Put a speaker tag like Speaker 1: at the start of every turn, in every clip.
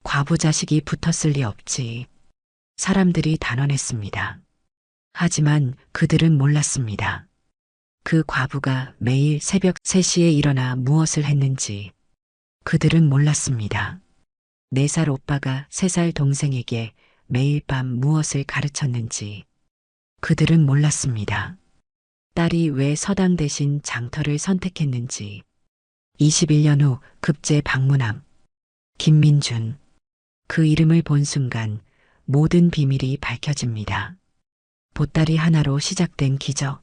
Speaker 1: 과부 자식이 붙었을 리 없지. 사람들이 단언했습니다. 하지만 그들은 몰랐습니다. 그 과부가 매일 새벽 3시에 일어나 무엇을 했는지 그들은 몰랐습니다. 4살 오빠가 3살 동생에게 매일 밤 무엇을 가르쳤는지 그들은 몰랐습니다. 딸이 왜 서당 대신 장터를 선택했는지 21년 후 급제 방문함. 김민준. 그 이름을 본 순간 모든 비밀이 밝혀집니다. 보따리 하나로 시작된 기적.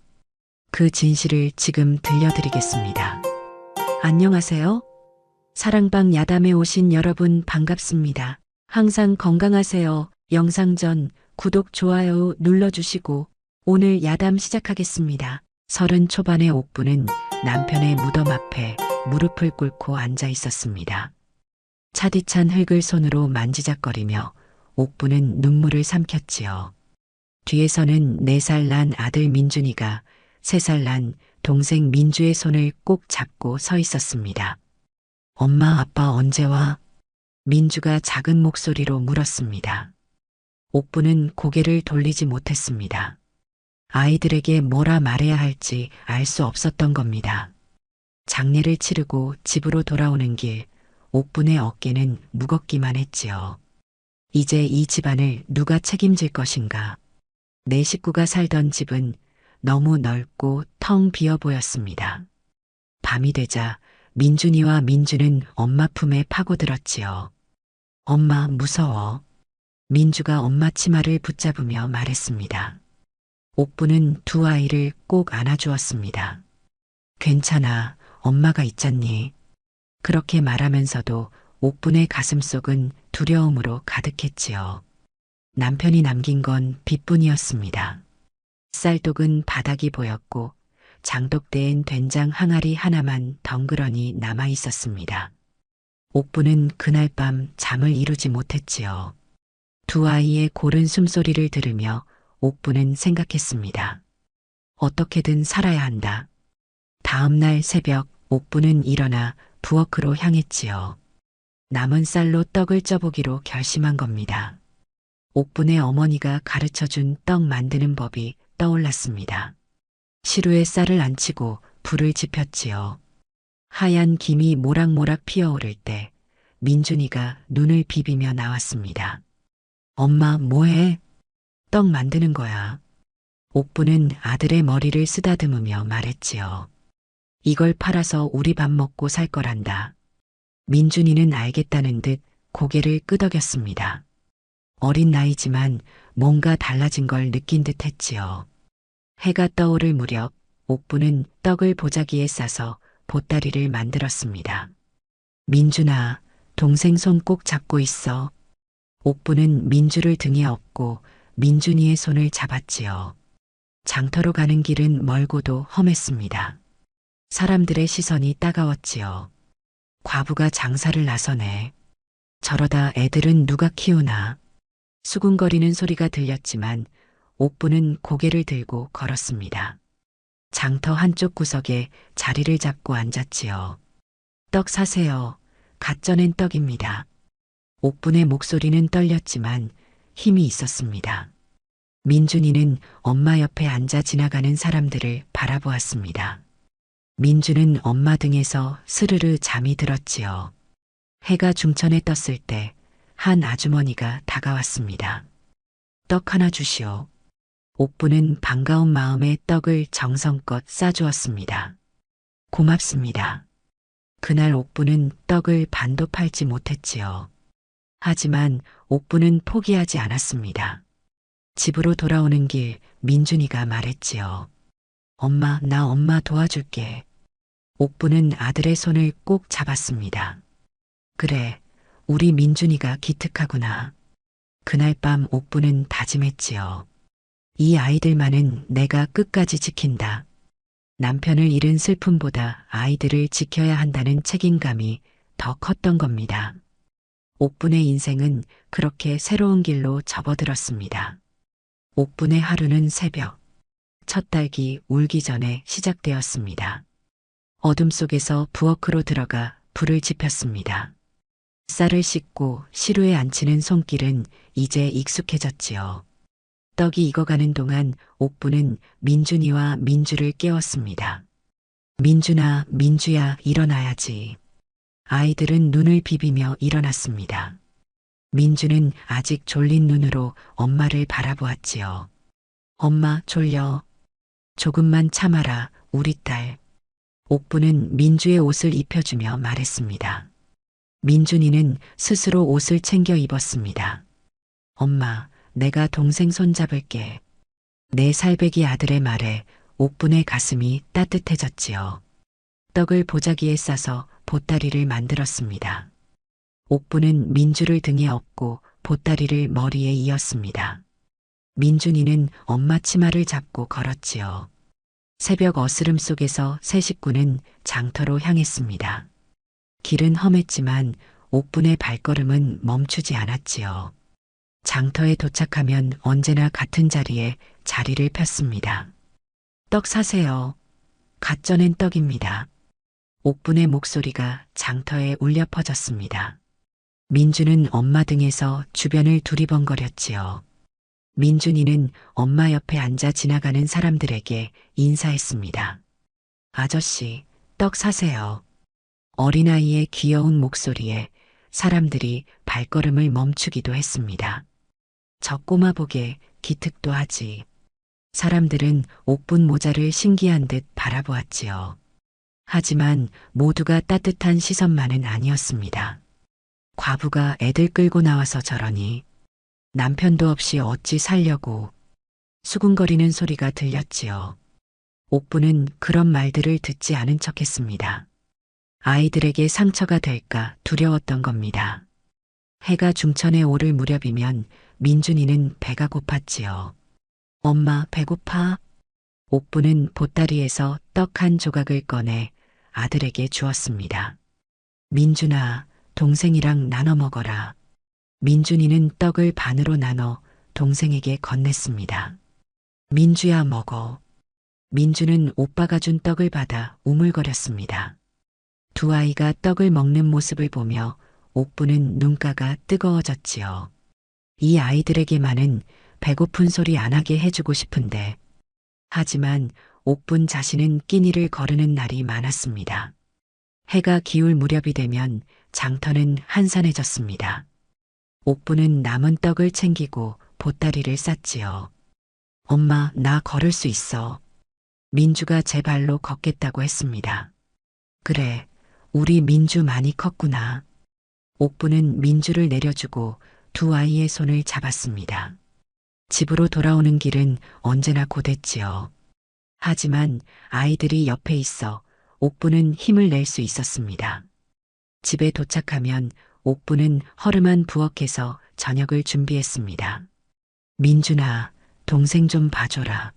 Speaker 1: 그 진실을 지금 들려드리겠습니다. 안녕하세요. 사랑방 야담에 오신 여러분 반갑습니다. 항상 건강하세요. 영상 전 구독, 좋아요 눌러주시고 오늘 야담 시작하겠습니다. 30 초반의 옥부는 남편의 무덤 앞에 무릎을 꿇고 앉아 있었습니다. 차디찬 흙을 손으로 만지작거리며 옥부는 눈물을 삼켰지요. 뒤에서는 4살 난 아들 민준이가 3살 난 동생 민주의 손을 꼭 잡고 서 있었습니다. 엄마, 아빠 언제 와? 민주가 작은 목소리로 물었습니다. 옥부는 고개를 돌리지 못했습니다. 아이들에게 뭐라 말해야 할지 알 수 없었던 겁니다. 장례를 치르고 집으로 돌아오는 길, 옥분의 어깨는 무겁기만 했지요. 이제 이 집안을 누가 책임질 것인가? 4식구가 살던 집은 너무 넓고 텅 비어 보였습니다. 밤이 되자 민준이와 민주는 엄마 품에 파고들었지요. 엄마, 무서워. 민주가 엄마 치마를 붙잡으며 말했습니다. 옥부는 두 아이를 꼭 안아주었습니다. 괜찮아, 엄마가 있잖니. 그렇게 말하면서도 옥분의 가슴속은 두려움으로 가득했지요. 남편이 남긴 건 빚뿐이었습니다. 쌀독은 바닥이 보였고 장독대엔 된장 항아리 하나만 덩그러니 남아 있었습니다. 옥부는 그날 밤 잠을 이루지 못했지요. 두 아이의 고른 숨소리를 들으며 옥부는 생각했습니다. 어떻게든 살아야 한다. 다음 날 새벽 옥부는 일어나 부엌으로 향했지요. 남은 쌀로 떡을 쪄보기로 결심한 겁니다. 옥분의 어머니가 가르쳐준 떡 만드는 법이 떠올랐습니다. 시루에 쌀을 안치고 불을 지폈지요. 하얀 김이 모락모락 피어오를 때 민준이가 눈을 비비며 나왔습니다. 엄마, 뭐해? 떡 만드는 거야. 옥부는 아들의 머리를 쓰다듬으며 말했지요. 이걸 팔아서 우리 밥 먹고 살 거란다. 민준이는 알겠다는 듯 고개를 끄덕였습니다. 어린 나이지만 뭔가 달라진 걸 느낀 듯 했지요. 해가 떠오를 무렵 옥부는 떡을 보자기에 싸서 보따리를 만들었습니다. 민준아, 동생 손 꼭 잡고 있어. 옥부는 민주를 등에 업고 민준이의 손을 잡았지요. 장터로 가는 길은 멀고도 험했습니다. 사람들의 시선이 따가웠지요. 과부가 장사를 나서네. 저러다 애들은 누가 키우나. 수군거리는 소리가 들렸지만 옥부는 고개를 들고 걸었습니다. 장터 한쪽 구석에 자리를 잡고 앉았지요. 떡 사세요. 갓 쪄낸 떡입니다. 옥분의 목소리는 떨렸지만 힘이 있었습니다. 민준이는 엄마 옆에 앉아 지나가는 사람들을 바라보았습니다. 민주는 엄마 등에서 스르르 잠이 들었지요. 해가 중천에 떴을 때 한 아주머니가 다가왔습니다. 떡 하나 주시오. 옥부는 반가운 마음에 떡을 정성껏 싸주었습니다. 고맙습니다. 그날 옥부는 떡을 반도 팔지 못했지요. 하지만 옥부는 포기하지 않았습니다. 집으로 돌아오는 길 민준이가 말했지요. 엄마, 나 엄마 도와줄게. 옥부는 아들의 손을 꼭 잡았습니다. 그래, 우리 민준이가 기특하구나. 그날 밤 옥부는 다짐했지요. 이 아이들만은 내가 끝까지 지킨다. 남편을 잃은 슬픔보다 아이들을 지켜야 한다는 책임감이 더 컸던 겁니다. 옥분의 인생은 그렇게 새로운 길로 접어들었습니다. 옥분의 하루는 새벽, 첫 딸기 울기 전에 시작되었습니다. 어둠 속에서 부엌으로 들어가 불을 지폈습니다. 쌀을 씻고 시루에 앉히는 손길은 이제 익숙해졌지요. 떡이 익어가는 동안 옥부는 민준이와 민주를 깨웠습니다. 민준아, 민주야, 일어나야지. 아이들은 눈을 비비며 일어났습니다. 민주는 아직 졸린 눈으로 엄마를 바라보았지요. 엄마, 졸려. 조금만 참아라, 우리 딸. 옥부는 민주의 옷을 입혀주며 말했습니다. 민준이는 스스로 옷을 챙겨 입었습니다. 엄마, 내가 동생 손 잡을게. 내 살배기 아들의 말에 옥분의 가슴이 따뜻해졌지요. 떡을 보자기에 싸서 보따리를 만들었습니다. 옥분은 민주를 등에 업고 보따리를 머리에 이었습니다. 민준이는 엄마 치마를 잡고 걸었지요. 새벽 어스름 속에서 세 식구는 장터로 향했습니다. 길은 험했지만 옥분의 발걸음은 멈추지 않았지요. 장터에 도착하면 언제나 같은 자리에 자리를 폈습니다. 떡 사세요. 갓 쪄낸 떡입니다. 옥분의 목소리가 장터에 울려 퍼졌습니다. 민주는 엄마 등에서 주변을 두리번거렸지요. 민준이는 엄마 옆에 앉아 지나가는 사람들에게 인사했습니다. 아저씨, 떡 사세요. 어린아이의 귀여운 목소리에 사람들이 발걸음을 멈추기도 했습니다. 저 꼬마 보게 기특도 하지. 사람들은 옥분 모자를 신기한 듯 바라보았지요. 하지만 모두가 따뜻한 시선만은 아니었습니다. 과부가 애들 끌고 나와서 저러니 남편도 없이 어찌 살려고 수군거리는 소리가 들렸지요. 옥부는 그런 말들을 듣지 않은 척했습니다. 아이들에게 상처가 될까 두려웠던 겁니다. 해가 중천에 오를 무렵이면 민준이는 배가 고팠지요. 엄마, 배고파? 옥부는 보따리에서 떡 한 조각을 꺼내 아들에게 주었습니다. 민준아, 동생이랑 나눠 먹어라. 민준이는 떡을 반으로 나눠 동생에게 건넸습니다. 민주야, 먹어. 민주는 오빠가 준 떡을 받아 우물거렸습니다. 두 아이가 떡을 먹는 모습을 보며 옥부는 눈가가 뜨거워졌지요. 이 아이들에게만은 배고픈 소리 안 하게 해주고 싶은데, 하지만 옥분 자신은 끼니를 거르는 날이 많았습니다. 해가 기울 무렵이 되면 장터는 한산해졌습니다. 옥분은 남은 떡을 챙기고 보따리를 쌌지요. 엄마, 나 걸을 수 있어. 민주가 제 발로 걷겠다고 했습니다. 그래, 우리 민주 많이 컸구나. 옥부는 민주를 내려주고 두 아이의 손을 잡았습니다. 집으로 돌아오는 길은 언제나 고됐지요. 하지만 아이들이 옆에 있어 옥부는 힘을 낼 수 있었습니다. 집에 도착하면 옥부는 허름한 부엌에서 저녁을 준비했습니다. 민준아, 동생 좀 봐줘라.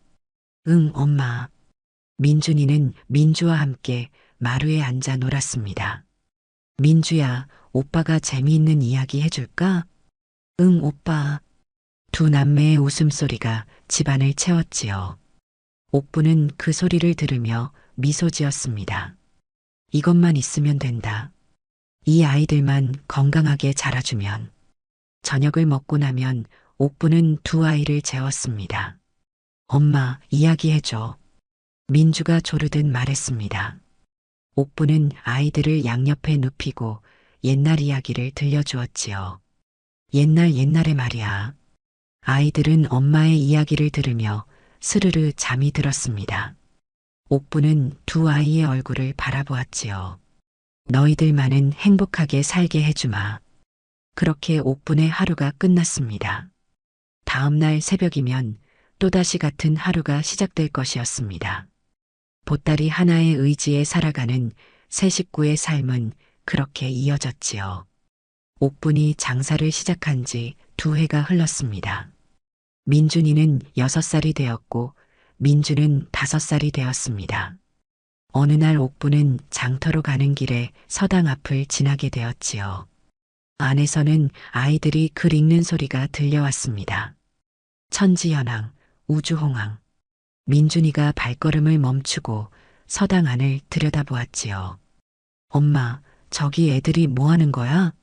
Speaker 1: 응, 엄마. 민준이는 민주와 함께 마루에 앉아 놀았습니다. 민주야, 오빠가 재미있는 이야기 해줄까? 응, 오빠. 두 남매의 웃음소리가 집안을 채웠지요. 옥부는 그 소리를 들으며 미소 지었습니다. 이것만 있으면 된다. 이 아이들만 건강하게 자라주면. 저녁을 먹고 나면 옥부는 두 아이를 재웠습니다. 엄마, 이야기해줘. 민주가 조르듯 말했습니다. 옥부는 아이들을 양옆에 눕히고 옛날 이야기를 들려주었지요. 옛날에 말이야. 아이들은 엄마의 이야기를 들으며 스르르 잠이 들었습니다. 옥부는 두 아이의 얼굴을 바라보았지요. 너희들만은 행복하게 살게 해주마. 그렇게 옥분의 하루가 끝났습니다. 다음 날 새벽이면 또다시 같은 하루가 시작될 것이었습니다. 보따리 하나의 의지에 살아가는 세 식구의 삶은 그렇게 이어졌지요. 옥분이 장사를 시작한 지 2해가 흘렀습니다. 민준이는 6살이 되었고 민주는 5살이 되었습니다. 어느 날 옥부는 장터로 가는 길에 서당 앞을 지나게 되었지요. 안에서는 아이들이 글 읽는 소리가 들려왔습니다. 천지연왕, 우주홍왕. 민준이가 발걸음을 멈추고 서당 안을 들여다보았지요. 엄마, 저기 애들이 뭐 하는 거야?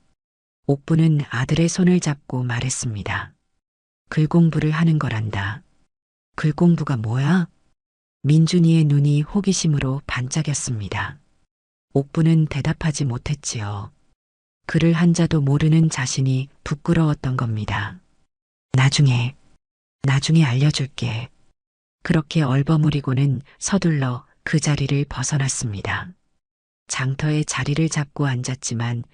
Speaker 1: 옥부는 아들의 손을 잡고 말했습니다. 글 공부를 하는 거란다. 글 공부가 뭐야? 민준이의 눈이 호기심으로 반짝였습니다. 옥부는 대답하지 못했지요. 글을 한자도 모르는 자신이 부끄러웠던 겁니다. 나중에 알려줄게. 그렇게 얼버무리고는 서둘러 그 자리를 벗어났습니다. 장터에 자리를 잡고 앉았지만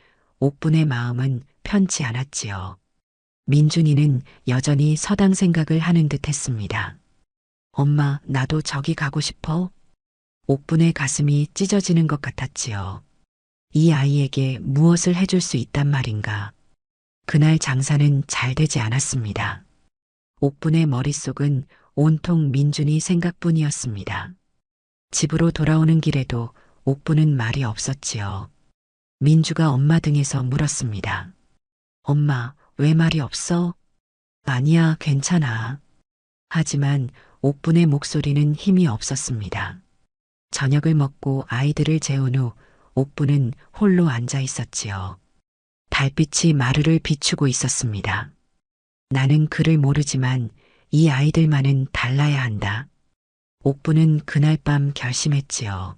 Speaker 1: 옥분의 마음은 편치 않았지요. 민준이는 여전히 서당 생각을 하는 듯 했습니다. 엄마, 나도 저기 가고 싶어? 옥분의 가슴이 찢어지는 것 같았지요. 이 아이에게 무엇을 해줄 수 있단 말인가. 그날 장사는 잘 되지 않았습니다. 옥분의 머릿속은 온통 민준이 생각뿐이었습니다. 집으로 돌아오는 길에도 옥분은 말이 없었지요. 민주가 엄마 등에서 물었습니다. 엄마, 왜 말이 없어? 아니야, 괜찮아. 하지만 옥분의 목소리는 힘이 없었습니다. 저녁을 먹고 아이들을 재운 후 옥분은 홀로 앉아 있었지요. 달빛이 마루를 비추고 있었습니다. 나는 그를 모르지만 이 아이들만은 달라야 한다. 옥분은 그날 밤 결심했지요.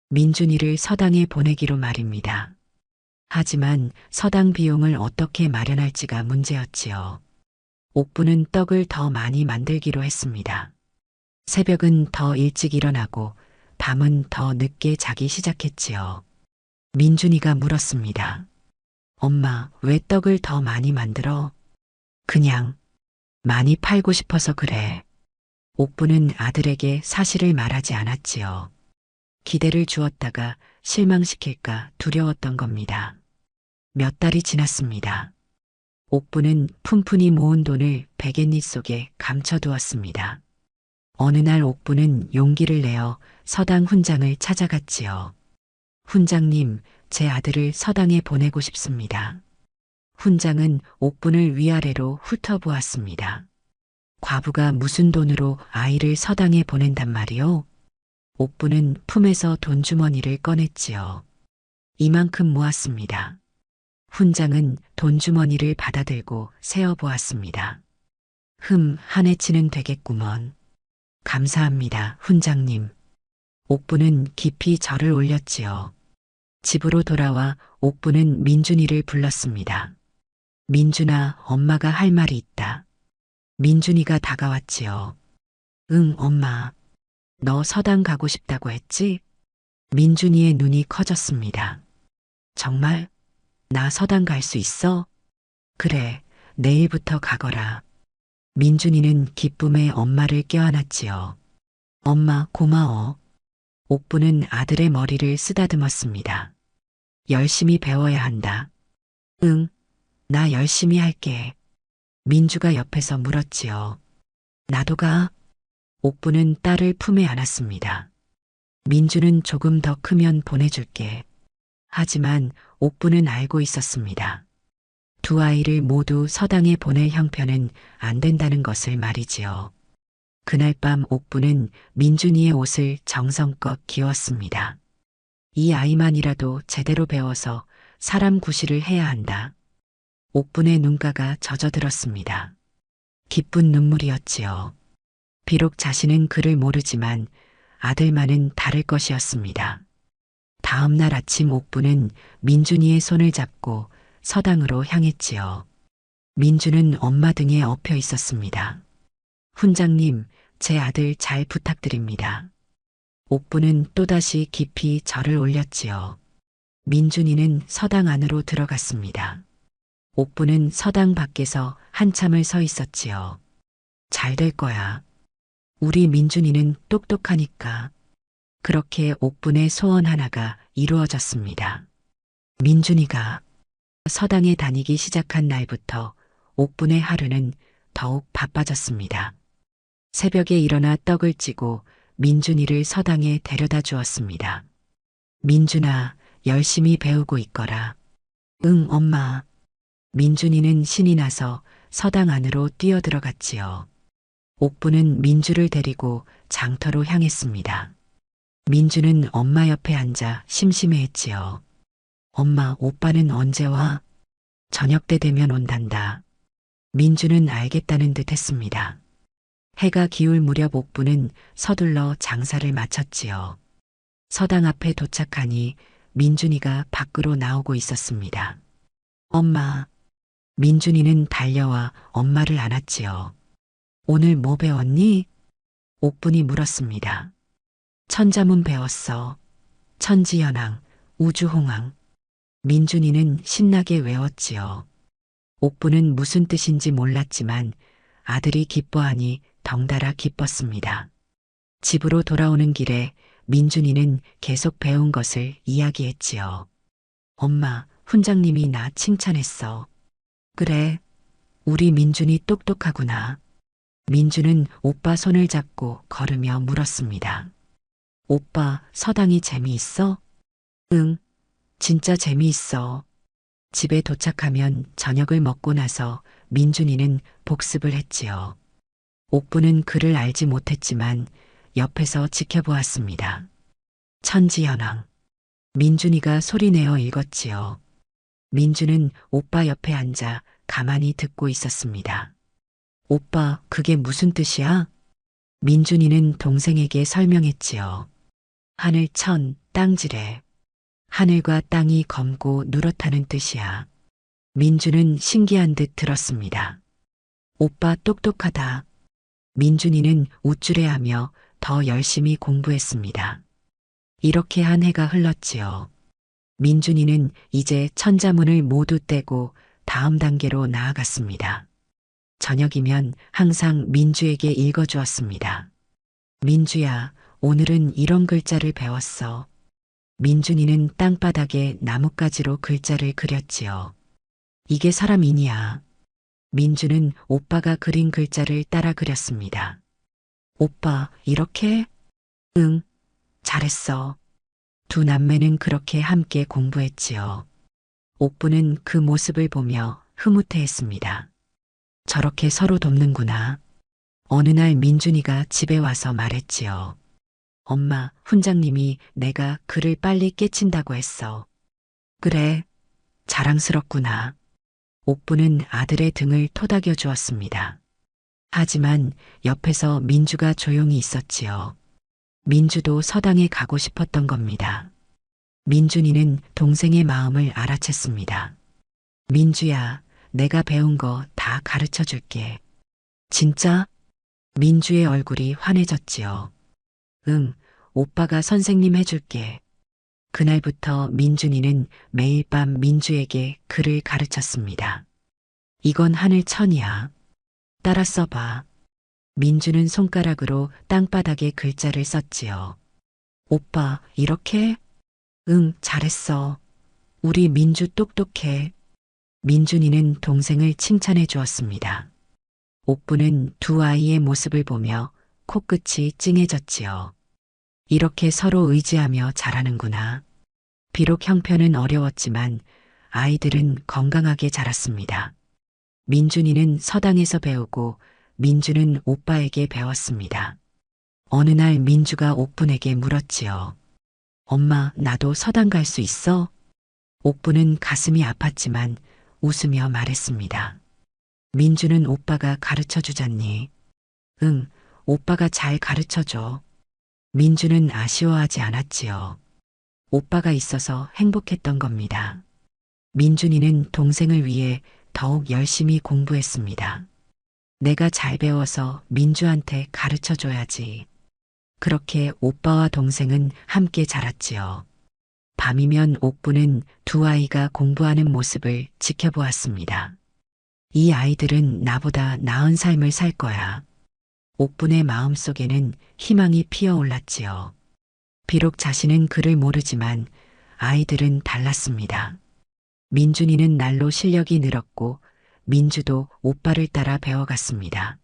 Speaker 1: 민준이를 서당에 보내기로 말입니다. 하지만 서당 비용을 어떻게 마련할지가 문제였지요. 옥분은 떡을 더 많이 만들기로 했습니다. 새벽은 더 일찍 일어나고 밤은 더 늦게 자기 시작했지요. 민준이가 물었습니다. 엄마, 왜 떡을 더 많이 만들어? 그냥 많이 팔고 싶어서 그래. 옥분은 아들에게 사실을 말하지 않았지요. 기대를 주었다가 실망시킬까 두려웠던 겁니다. 몇 달이 지났습니다. 옥분은 푼푼히 모은 돈을 베갯니 속에 감춰두었습니다. 어느 날 옥분은 용기를 내어 서당 훈장을 찾아갔지요. 훈장님, 제 아들을 서당에 보내고 싶습니다. 훈장은 옥분을 위아래로 훑어보았습니다. 과부가 무슨 돈으로 아이를 서당에 보낸단 말이오? 옥분은 품에서 돈주머니를 꺼냈지요. 이만큼 모았습니다. 훈장은 돈주머니를 받아들고 세어보았습니다. 한 해치는 되겠구먼. 감사합니다, 훈장님. 옥분은 깊이 절을 올렸지요. 집으로 돌아와 옥분은 민준이를 불렀습니다. 민준아, 엄마가 할 말이 있다. 민준이가 다가왔지요. 응, 엄마. 너 서당 가고 싶다고 했지? 민준이의 눈이 커졌습니다. 정말? 나 서당 갈 수 있어? 그래, 내일부터 가거라. 민준이는 기쁨에 엄마를 껴안았지요. 엄마, 고마워. 옥부는 아들의 머리를 쓰다듬었습니다. 열심히 배워야 한다. 응, 나 열심히 할게. 민주가 옆에서 물었지요. 나도 가. 옥부는 딸을 품에 안았습니다. 민주는 조금 더 크면 보내줄게. 하지만 옥부는 알고 있었습니다. 두 아이를 모두 서당에 보낼 형편은 안 된다는 것을 말이지요. 그날 밤 옥부는 민준이의 옷을 정성껏 기웠습니다. 이 아이만이라도 제대로 배워서 사람 구실을 해야 한다. 옥분의 눈가가 젖어들었습니다. 기쁜 눈물이었지요. 비록 자신은 그를 모르지만 아들만은 다를 것이었습니다. 다음 날 아침 옥부는 민준이의 손을 잡고 서당으로 향했지요. 민주는 엄마 등에 엎여 있었습니다. 훈장님, 제 아들 잘 부탁드립니다. 옥부는 또다시 깊이 절을 올렸지요. 민준이는 서당 안으로 들어갔습니다. 옥부는 서당 밖에서 한참을 서 있었지요. 잘 될 거야. 우리 민준이는 똑똑하니까. 그렇게 옥분의 소원 하나가 이루어졌습니다. 민준이가 서당에 다니기 시작한 날부터 옥분의 하루는 더욱 바빠졌습니다. 새벽에 일어나 떡을 찌고 민준이를 서당에 데려다 주었습니다. 민준아, 열심히 배우고 있거라. 응, 엄마. 민준이는 신이 나서 서당 안으로 뛰어들어갔지요. 옥부는 민주를 데리고 장터로 향했습니다. 민주는 엄마 옆에 앉아 심심해했지요. 엄마, 오빠는 언제 와? 저녁 때 되면 온단다. 민주는 알겠다는 듯 했습니다. 해가 기울 무렵 옥부는 서둘러 장사를 마쳤지요. 서당 앞에 도착하니 민준이가 밖으로 나오고 있었습니다. 엄마. 민준이는 달려와 엄마를 안았지요. 오늘 뭐 배웠니? 옥분이 물었습니다. 천자문 배웠어. 천지연왕, 우주홍왕. 민준이는 신나게 외웠지요. 옥부는 무슨 뜻인지 몰랐지만 아들이 기뻐하니 덩달아 기뻤습니다. 집으로 돌아오는 길에 민준이는 계속 배운 것을 이야기했지요. 엄마, 훈장님이 나 칭찬했어. 그래, 우리 민준이 똑똑하구나. 민주는 오빠 손을 잡고 걸으며 물었습니다. 오빠, 서당이 재미있어? 응, 진짜 재미있어. 집에 도착하면 저녁을 먹고 나서 민준이는 복습을 했지요. 옥부는 그를 알지 못했지만 옆에서 지켜보았습니다. 천지연왕. 민준이가 소리내어 읽었지요. 민주는 오빠 옆에 앉아 가만히 듣고 있었습니다. 오빠, 그게 무슨 뜻이야? 민준이는 동생에게 설명했지요. 하늘 천, 땅지래. 하늘과 땅이 검고 누렇다는 뜻이야. 민주는 신기한 듯 들었습니다. 오빠 똑똑하다. 민준이는 우쭐해하며 더 열심히 공부했습니다. 이렇게 한 해가 흘렀지요. 민준이는 이제 천자문을 모두 떼고 다음 단계로 나아갔습니다. 저녁이면 항상 민주에게 읽어주었습니다. 민주야, 오늘은 이런 글자를 배웠어. 민준이는 땅바닥에 나뭇가지로 글자를 그렸지요. 이게 사람이냐? 민주는 오빠가 그린 글자를 따라 그렸습니다. 오빠, 이렇게? 응, 잘했어. 두 남매는 그렇게 함께 공부했지요. 옥부는 그 모습을 보며 흐뭇해했습니다. 저렇게 서로 돕는구나. 어느 날 민준이가 집에 와서 말했지요. 엄마, 훈장님이 내가 글을 빨리 깨친다고 했어. 그래, 자랑스럽구나. 옥부는 아들의 등을 토닥여 주었습니다. 하지만 옆에서 민주가 조용히 있었지요. 민주도 서당에 가고 싶었던 겁니다. 민준이는 동생의 마음을 알아챘습니다. 민주야, 내가 배운 거 다 가르쳐 줄게. 진짜? 민주의 얼굴이 환해졌지요. 응, 오빠가 선생님 해줄게. 그날부터 민준이는 매일 밤 민주에게 글을 가르쳤습니다. 이건 하늘천이야. 따라 써봐. 민주는 손가락으로 땅바닥에 글자를 썼지요. 오빠, 이렇게? 응, 잘했어. 우리 민주 똑똑해. 민준이는 동생을 칭찬해 주었습니다. 옥부는 두 아이의 모습을 보며 코끝이 찡해졌지요. 이렇게 서로 의지하며 자라는구나. 비록 형편은 어려웠지만 아이들은 건강하게 자랐습니다. 민준이는 서당에서 배우고 민주는 오빠에게 배웠습니다. 어느 날 민주가 옥분에게 물었지요. 엄마, 나도 서당 갈 수 있어? 옥분은 가슴이 아팠지만 웃으며 말했습니다. 민주는 오빠가 가르쳐 주잖니. 응, 오빠가 잘 가르쳐 줘. 민주는 아쉬워하지 않았지요. 오빠가 있어서 행복했던 겁니다. 민준이는 동생을 위해 더욱 열심히 공부했습니다. 내가 잘 배워서 민주한테 가르쳐 줘야지. 그렇게 오빠와 동생은 함께 자랐지요. 밤이면 옥부는 두 아이가 공부하는 모습을 지켜보았습니다. 이 아이들은 나보다 나은 삶을 살 거야. 옥분의 마음속에는 희망이 피어올랐지요. 비록 자신은 글을 모르지만 아이들은 달랐습니다. 민준이는 날로 실력이 늘었고 민주도 오빠를 따라 배워갔습니다.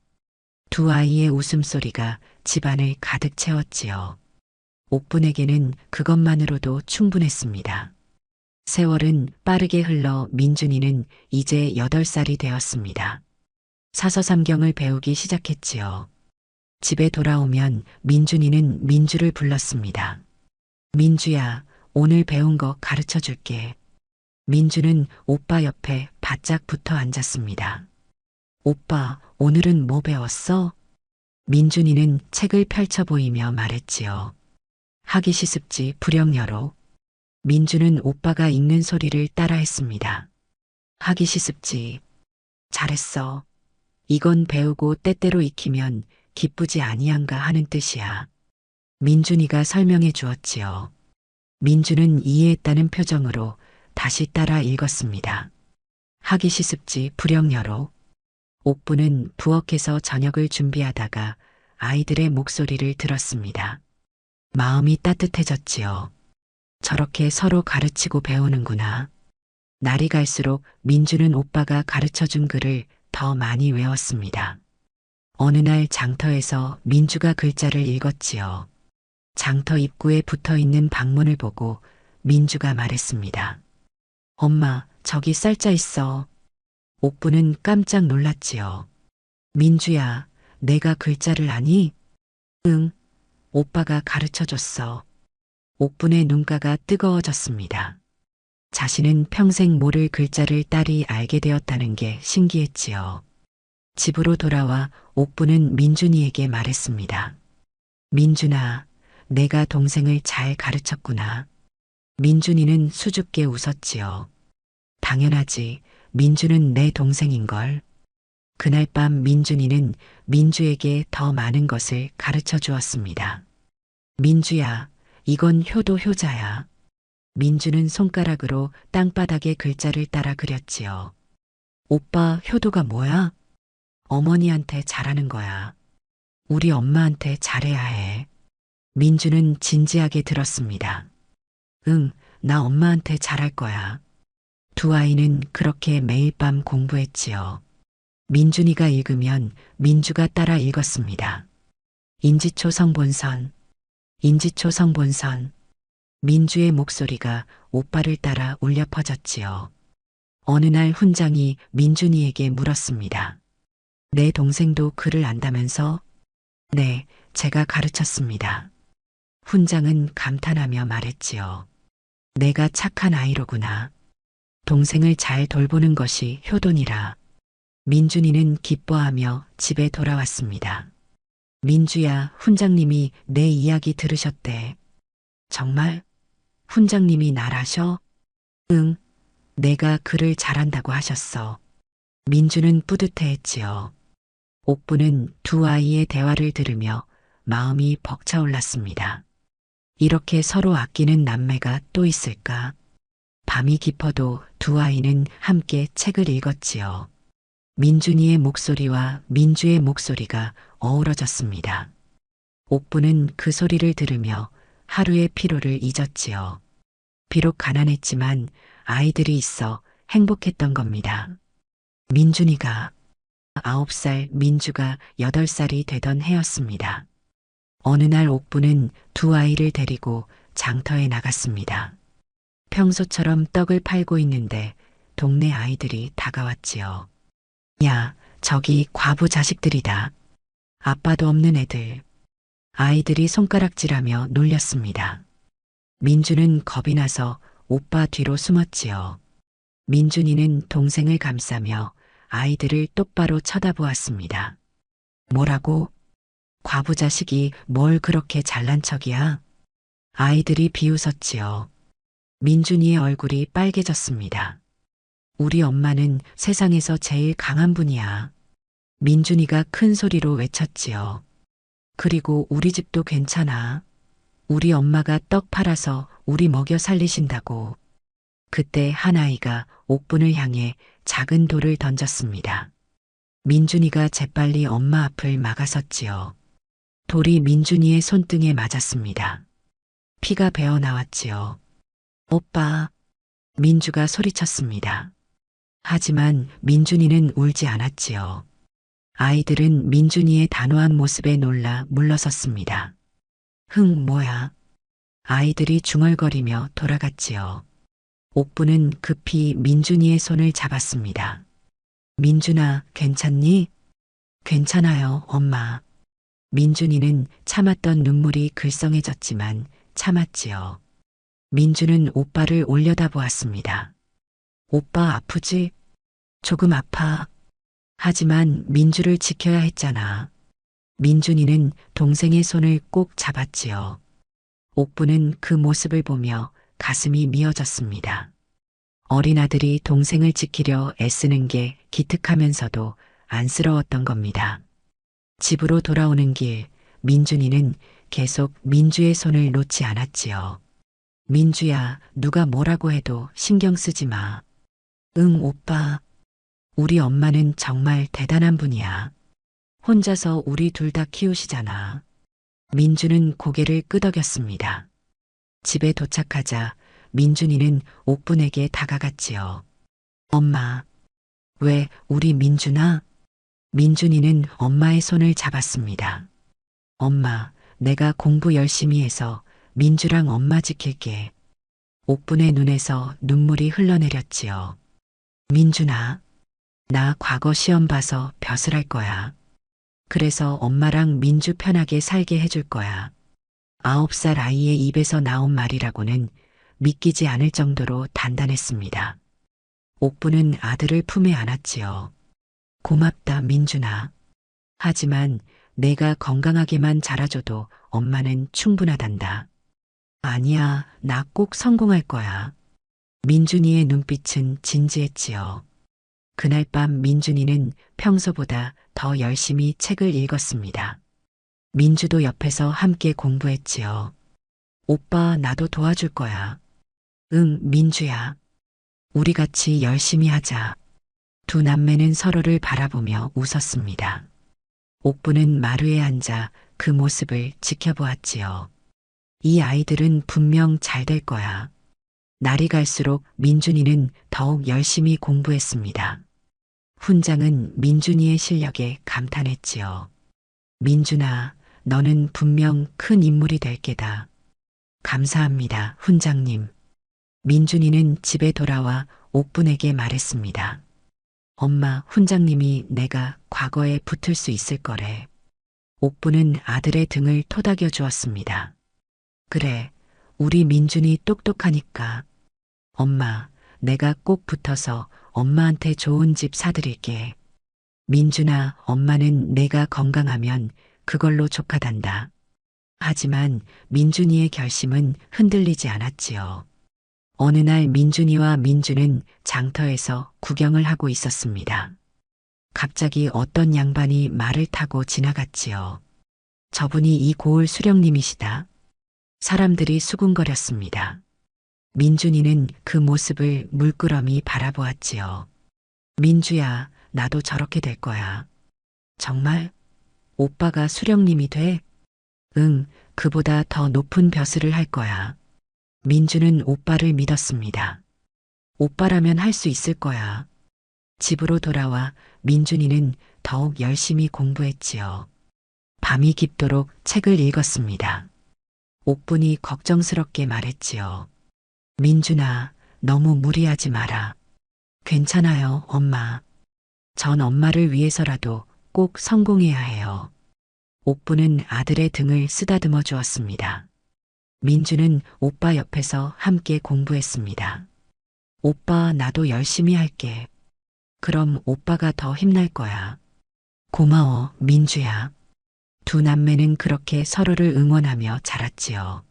Speaker 1: 두 아이의 웃음소리가 집안을 가득 채웠지요. 옥분에게는 그것만으로도 충분했습니다. 세월은 빠르게 흘러 민준이는 이제 8살이 되었습니다. 사서삼경을 배우기 시작했지요. 집에 돌아오면 민준이는 민주를 불렀습니다. 민주야, 오늘 배운 거 가르쳐 줄게. 민주는 오빠 옆에 바짝 붙어 앉았습니다. 오빠, 오늘은 뭐 배웠어? 민준이는 책을 펼쳐 보이며 말했지요. 하기시습지 불영여로. 민주는 오빠가 읽는 소리를 따라했습니다. 하기시습지. 잘했어. 이건 배우고 때때로 익히면 기쁘지 아니한가 하는 뜻이야. 민준이가 설명해 주었지요. 민주는 이해했다는 표정으로 다시 따라 읽었습니다. 하기시습지 불영여로. 옥부는 부엌에서 저녁을 준비하다가 아이들의 목소리를 들었습니다. 마음이 따뜻해졌지요. 저렇게 서로 가르치고 배우는구나. 날이 갈수록 민주는 오빠가 가르쳐준 글을 더 많이 외웠습니다. 어느 날 장터에서 민주가 글자를 읽었지요. 장터 입구에 붙어 있는 방문을 보고 민주가 말했습니다. 엄마, 저기 쌀자 있어. 옥부는 깜짝 놀랐지요. 민주야, 내가 글자를 아니? 응, 오빠가 가르쳐줬어. 옥분의 눈가가 뜨거워졌습니다. 자신은 평생 모를 글자를 딸이 알게 되었다는 게 신기했지요. 집으로 돌아와 옥부는 민준이에게 말했습니다. 민준아, 내가 동생을 잘 가르쳤구나. 민준이는 수줍게 웃었지요. 당연하지. 민주는 내 동생인걸. 그날 밤 민준이는 민주에게 더 많은 것을 가르쳐 주었습니다. 민주야, 이건 효도 효자야. 민주는 손가락으로 땅바닥에 글자를 따라 그렸지요. 오빠, 효도가 뭐야? 어머니한테 잘하는 거야. 우리 엄마한테 잘해야 해. 민주는 진지하게 들었습니다. 응, 나 엄마한테 잘할 거야. 두 아이는 그렇게 매일 밤 공부했지요. 민준이가 읽으면 민주가 따라 읽었습니다. 인지초 성본선, 인지초 성본선. 민주의 목소리가 오빠를 따라 울려 퍼졌지요. 어느 날 훈장이 민준이에게 물었습니다. 내 동생도 글을 안다면서? 네, 제가 가르쳤습니다. 훈장은 감탄하며 말했지요. 내가 착한 아이로구나. 동생을 잘 돌보는 것이 효도니라. 민준이는 기뻐하며 집에 돌아왔습니다. 민주야, 훈장님이 내 이야기 들으셨대. 정말? 훈장님이 날 아셔? 응, 내가 글을 잘한다고 하셨어. 민주는 뿌듯해했지요. 옥부는 두 아이의 대화를 들으며 마음이 벅차올랐습니다. 이렇게 서로 아끼는 남매가 또 있을까? 밤이 깊어도 두 아이는 함께 책을 읽었지요. 민준이의 목소리와 민주의 목소리가 어우러졌습니다. 옥부는 그 소리를 들으며 하루의 피로를 잊었지요. 비록 가난했지만 아이들이 있어 행복했던 겁니다. 민준이가 9살, 민주가 8살이 되던 해였습니다. 어느 날 옥부는 두 아이를 데리고 장터에 나갔습니다. 평소처럼 떡을 팔고 있는데 동네 아이들이 다가왔지요. 야, 저기 과부 자식들이다. 아빠도 없는 애들. 아이들이 손가락질하며 놀렸습니다. 민주는 겁이 나서 오빠 뒤로 숨었지요. 민준이는 동생을 감싸며 아이들을 똑바로 쳐다보았습니다. 뭐라고? 과부 자식이 뭘 그렇게 잘난 척이야? 아이들이 비웃었지요. 민준이의 얼굴이 빨개졌습니다. 우리 엄마는 세상에서 제일 강한 분이야. 민준이가 큰 소리로 외쳤지요. 그리고 우리 집도 괜찮아. 우리 엄마가 떡 팔아서 우리 먹여 살리신다고. 그때 한 아이가 옥분을 향해 작은 돌을 던졌습니다. 민준이가 재빨리 엄마 앞을 막아섰지요. 돌이 민준이의 손등에 맞았습니다. 피가 배어 나왔지요. 오빠. 민주가 소리쳤습니다. 하지만 민준이는 울지 않았지요. 아이들은 민준이의 단호한 모습에 놀라 물러섰습니다. 흥, 뭐야. 아이들이 중얼거리며 돌아갔지요. 옥부는 급히 민준이의 손을 잡았습니다. 민준아, 괜찮니? 괜찮아요, 엄마. 민준이는 참았던 눈물이 글썽해졌지만 참았지요. 민주는 오빠를 올려다보았습니다. 오빠 아프지? 조금 아파. 하지만 민주를 지켜야 했잖아. 민준이는 동생의 손을 꼭 잡았지요. 옥부는 그 모습을 보며 가슴이 미어졌습니다. 어린 아들이 동생을 지키려 애쓰는 게 기특하면서도 안쓰러웠던 겁니다. 집으로 돌아오는 길, 민준이는 계속 민주의 손을 놓지 않았지요. 민주야, 누가 뭐라고 해도 신경 쓰지 마. 응, 오빠. 우리 엄마는 정말 대단한 분이야. 혼자서 우리 둘 다 키우시잖아. 민주는 고개를 끄덕였습니다. 집에 도착하자 민준이는 옥분에게 다가갔지요. 엄마, 왜 우리 민준아? 민준이는 엄마의 손을 잡았습니다. 엄마, 내가 공부 열심히 해서 민주랑 엄마 지킬게. 옥분의 눈에서 눈물이 흘러내렸지요. 민준아, 나 과거 시험 봐서 벼슬 할 거야. 그래서 엄마랑 민주 편하게 살게 해줄 거야. 9살 아이의 입에서 나온 말이라고는 믿기지 않을 정도로 단단했습니다. 옥부는 아들을 품에 안았지요. 고맙다, 민준아. 하지만 내가 건강하게만 자라줘도 엄마는 충분하단다. 아니야, 나 꼭 성공할 거야. 민준이의 눈빛은 진지했지요. 그날 밤 민준이는 평소보다 더 열심히 책을 읽었습니다. 민주도 옆에서 함께 공부했지요. 오빠, 나도 도와줄 거야. 응, 민주야. 우리 같이 열심히 하자. 두 남매는 서로를 바라보며 웃었습니다. 옥부는 마루에 앉아 그 모습을 지켜보았지요. 이 아이들은 분명 잘 될 거야. 날이 갈수록 민준이는 더욱 열심히 공부했습니다. 훈장은 민준이의 실력에 감탄했지요. 민준아, 너는 분명 큰 인물이 될 게다. 감사합니다, 훈장님. 민준이는 집에 돌아와 옥분에게 말했습니다. 엄마, 훈장님이 내가 과거에 붙을 수 있을 거래. 옥분은 아들의 등을 토닥여 주었습니다. 그래, 우리 민준이 똑똑하니까. 엄마, 내가 꼭 붙어서 엄마한테 좋은 집 사드릴게. 민준아, 엄마는 내가 건강하면 그걸로 족하단다. 하지만 민준이의 결심은 흔들리지 않았지요. 어느 날 민준이와 민주는 장터에서 구경을 하고 있었습니다. 갑자기 어떤 양반이 말을 타고 지나갔지요. 저분이 이 고을 수령님이시다. 사람들이 수군거렸습니다. 민준이는 그 모습을 물끄러미 바라보았지요. 민주야, 나도 저렇게 될 거야. 정말? 오빠가 수령님이 돼? 응, 그보다 더 높은 벼슬을 할 거야. 민주는 오빠를 믿었습니다. 오빠라면 할 수 있을 거야. 집으로 돌아와 민준이는 더욱 열심히 공부했지요. 밤이 깊도록 책을 읽었습니다. 옥분이 걱정스럽게 말했지요. 민준아, 너무 무리하지 마라. 괜찮아요, 엄마. 전 엄마를 위해서라도 꼭 성공해야 해요. 옥부는 아들의 등을 쓰다듬어 주었습니다. 민주는 오빠 옆에서 함께 공부했습니다. 오빠, 나도 열심히 할게. 그럼 오빠가 더 힘날 거야. 고마워, 민주야. 두 남매는 그렇게 서로를 응원하며 자랐지요.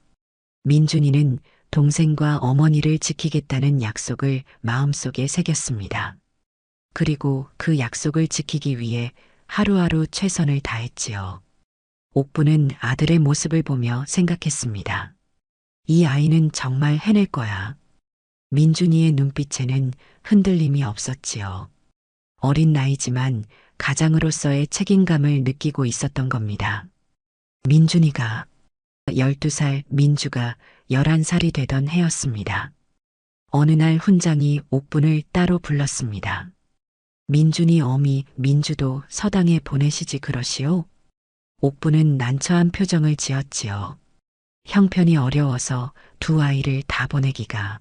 Speaker 1: 민준이는 동생과 어머니를 지키겠다는 약속을 마음속에 새겼습니다. 그리고 그 약속을 지키기 위해 하루하루 최선을 다했지요. 옥부는 아들의 모습을 보며 생각했습니다. 이 아이는 정말 해낼 거야. 민준이의 눈빛에는 흔들림이 없었지요. 어린 나이지만 가장으로서의 책임감을 느끼고 있었던 겁니다. 민준이가 12살, 민주가 11살이 되던 해였습니다. 어느 날 훈장이 옥분을 따로 불렀습니다. 민준이 어미, 민주도 서당에 보내시지 그러시오? 옥분은 난처한 표정을 지었지요. 형편이 어려워서 두 아이를 다 보내기가.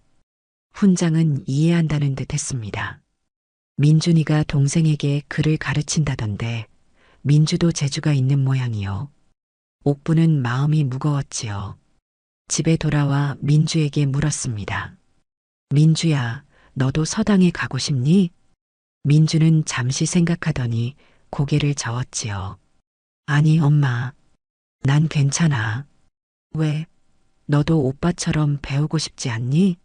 Speaker 1: 훈장은 이해한다는 듯 했습니다. 민준이가 동생에게 글을 가르친다던데 민주도 재주가 있는 모양이요. 옥부는 마음이 무거웠지요. 집에 돌아와 민주에게 물었습니다. 민주야, 너도 서당에 가고 싶니? 민주는 잠시 생각하더니 고개를 저었지요. 아니, 엄마. 난 괜찮아. 왜? 너도 오빠처럼 배우고 싶지 않니?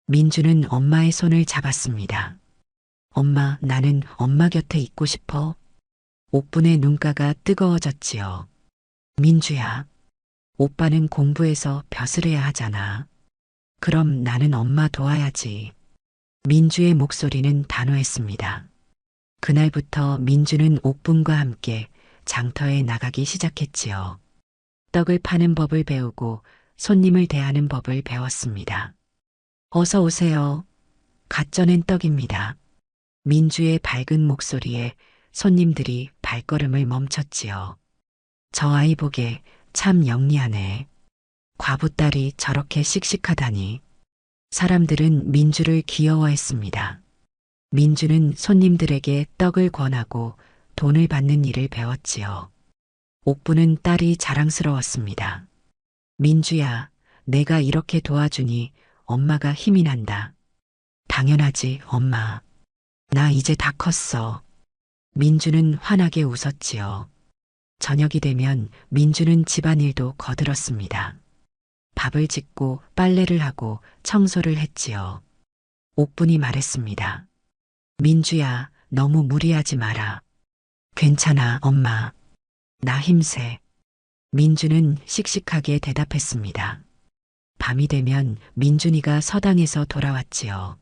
Speaker 1: 민주는 엄마의 손을 잡았습니다. 엄마, 나는 엄마 곁에 있고 싶어. 옥분의 눈가가 뜨거워졌지요. 민주야, 오빠는 공부해서 벼슬 해야 하잖아. 그럼 나는 엄마 도와야지. 민주의 목소리는 단호했습니다. 그날부터 민주는 옥분과 함께 장터에 나가기 시작했지요. 떡을 파는 법을 배우고 손님을 대하는 법을 배웠습니다. 어서 오세요. 갓 쪄낸 떡입니다. 민주의 밝은 목소리에 손님들이 발걸음을 멈췄지요. 저 아이 보게 참 영리하네. 과부딸이 저렇게 씩씩하다니. 사람들은 민주를 귀여워했습니다. 민주는 손님들에게 떡을 권하고 돈을 받는 일을 배웠지요. 옥부는 딸이 자랑스러웠습니다. 민주야, 내가 이렇게 도와주니 엄마가 힘이 난다. 당연하지, 엄마. 나 이제 다 컸어. 민주는 환하게 웃었지요. 저녁이 되면 민주는 집안일도 거들었습니다. 밥을 짓고 빨래를 하고 청소를 했지요. 옥분이 말했습니다. 민주야, 너무 무리하지 마라. 괜찮아, 엄마. 나 힘세. 민주는 씩씩하게 대답했습니다. 밤이 되면 민준이가 서당에서 돌아왔지요.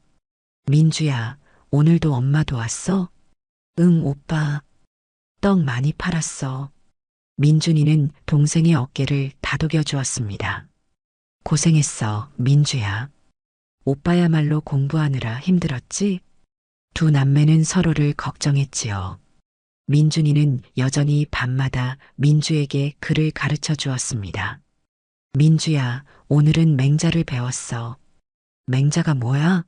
Speaker 1: 민주야, 오늘도 엄마 도왔어? 응, 오빠. 떡 많이 팔았어. 민준이는 동생의 어깨를 다독여 주었습니다. 고생했어, 민주야. 오빠야말로 공부하느라 힘들었지? 두 남매는 서로를 걱정했지요. 민준이는 여전히 밤마다 민주에게 글을 가르쳐 주었습니다. 민주야, 오늘은 맹자를 배웠어. 맹자가 뭐야?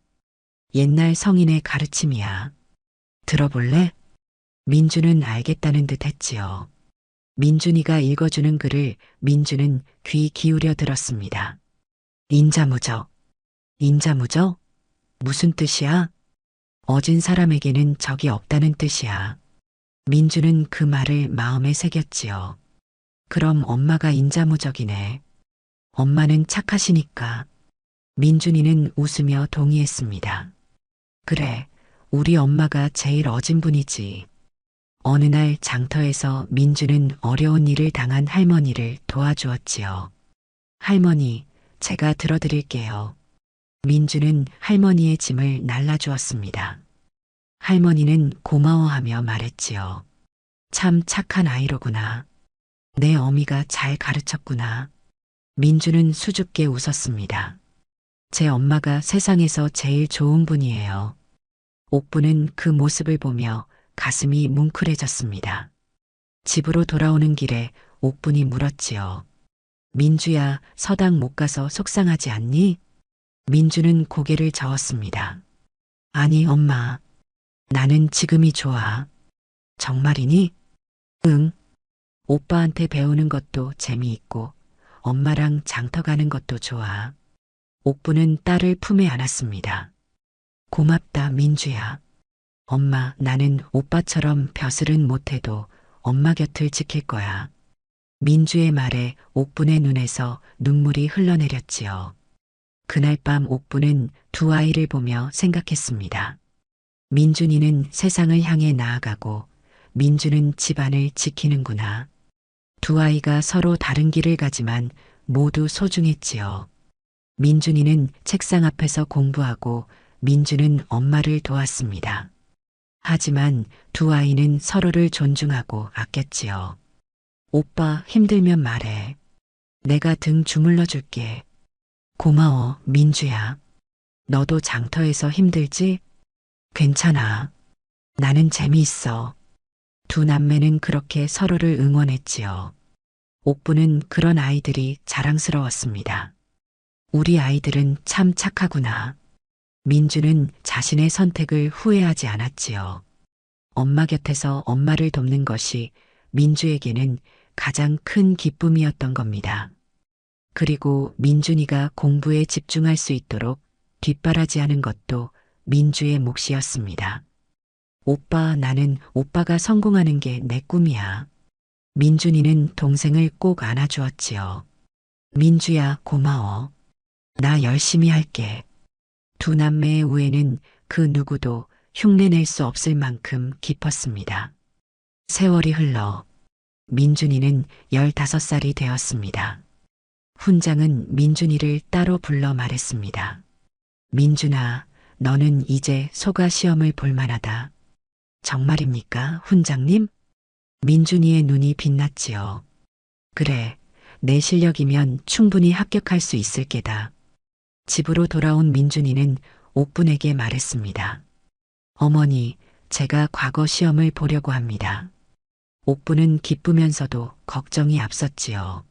Speaker 1: 옛날 성인의 가르침이야. 들어볼래? 민주는 알겠다는 듯 했지요. 민준이가 읽어주는 글을 민주는 귀 기울여 들었습니다. 인자무적. 인자무적? 무슨 뜻이야? 어진 사람에게는 적이 없다는 뜻이야. 민주는 그 말을 마음에 새겼지요. 그럼 엄마가 인자무적이네. 엄마는 착하시니까. 민준이는 웃으며 동의했습니다. 그래, 우리 엄마가 제일 어진 분이지. 어느 날 장터에서 민주는 어려운 일을 당한 할머니를 도와주었지요. 할머니, 제가 들어드릴게요. 민주는 할머니의 짐을 날라주었습니다. 할머니는 고마워하며 말했지요. 참 착한 아이로구나. 내 어미가 잘 가르쳤구나. 민주는 수줍게 웃었습니다. 제 엄마가 세상에서 제일 좋은 분이에요. 옥부는 그 모습을 보며 가슴이 뭉클해졌습니다. 집으로 돌아오는 길에 옥분이 물었지요. 민주야, 서당 못 가서 속상하지 않니? 민주는 고개를 저었습니다. 아니, 엄마. 나는 지금이 좋아. 정말이니? 응. 오빠한테 배우는 것도 재미있고 엄마랑 장터 가는 것도 좋아. 옥부는 딸을 품에 안았습니다. 고맙다, 민주야. 엄마, 나는 오빠처럼 벼슬은 못해도 엄마 곁을 지킬 거야. 민주의 말에 옥분의 눈에서 눈물이 흘러내렸지요. 그날 밤 옥분은 두 아이를 보며 생각했습니다. 민준이는 세상을 향해 나아가고 민주는 집안을 지키는구나. 두 아이가 서로 다른 길을 가지만 모두 소중했지요. 민준이는 책상 앞에서 공부하고 민주는 엄마를 도왔습니다. 하지만 두 아이는 서로를 존중하고 아꼈지요. 오빠 힘들면 말해. 내가 등 주물러 줄게. 고마워, 민주야. 너도 장터에서 힘들지? 괜찮아. 나는 재미있어. 두 남매는 그렇게 서로를 응원했지요. 옥부는 그런 아이들이 자랑스러웠습니다. 우리 아이들은 참 착하구나. 민주는 자신의 선택을 후회하지 않았지요. 엄마 곁에서 엄마를 돕는 것이 민주에게는 가장 큰 기쁨이었던 겁니다. 그리고 민준이가 공부에 집중할 수 있도록 뒷바라지하는 것도 민주의 몫이었습니다. 오빠, 나는 오빠가 성공하는 게 내 꿈이야. 민준이는 동생을 꼭 안아주었지요. 민주야, 고마워. 나 열심히 할게. 두 남매의 우애는 그 누구도 흉내낼 수 없을 만큼 깊었습니다. 세월이 흘러 민준이는 15살이 되었습니다. 훈장은 민준이를 따로 불러 말했습니다. 민준아, 너는 이제 소가 시험을 볼 만하다. 정말입니까, 훈장님? 민준이의 눈이 빛났지요. 그래, 내 실력이면 충분히 합격할 수 있을 게다. 집으로 돌아온 민준이는 옥분에게 말했습니다. 어머니, 제가 과거 시험을 보려고 합니다. 옥분은 기쁘면서도 걱정이 앞섰지요.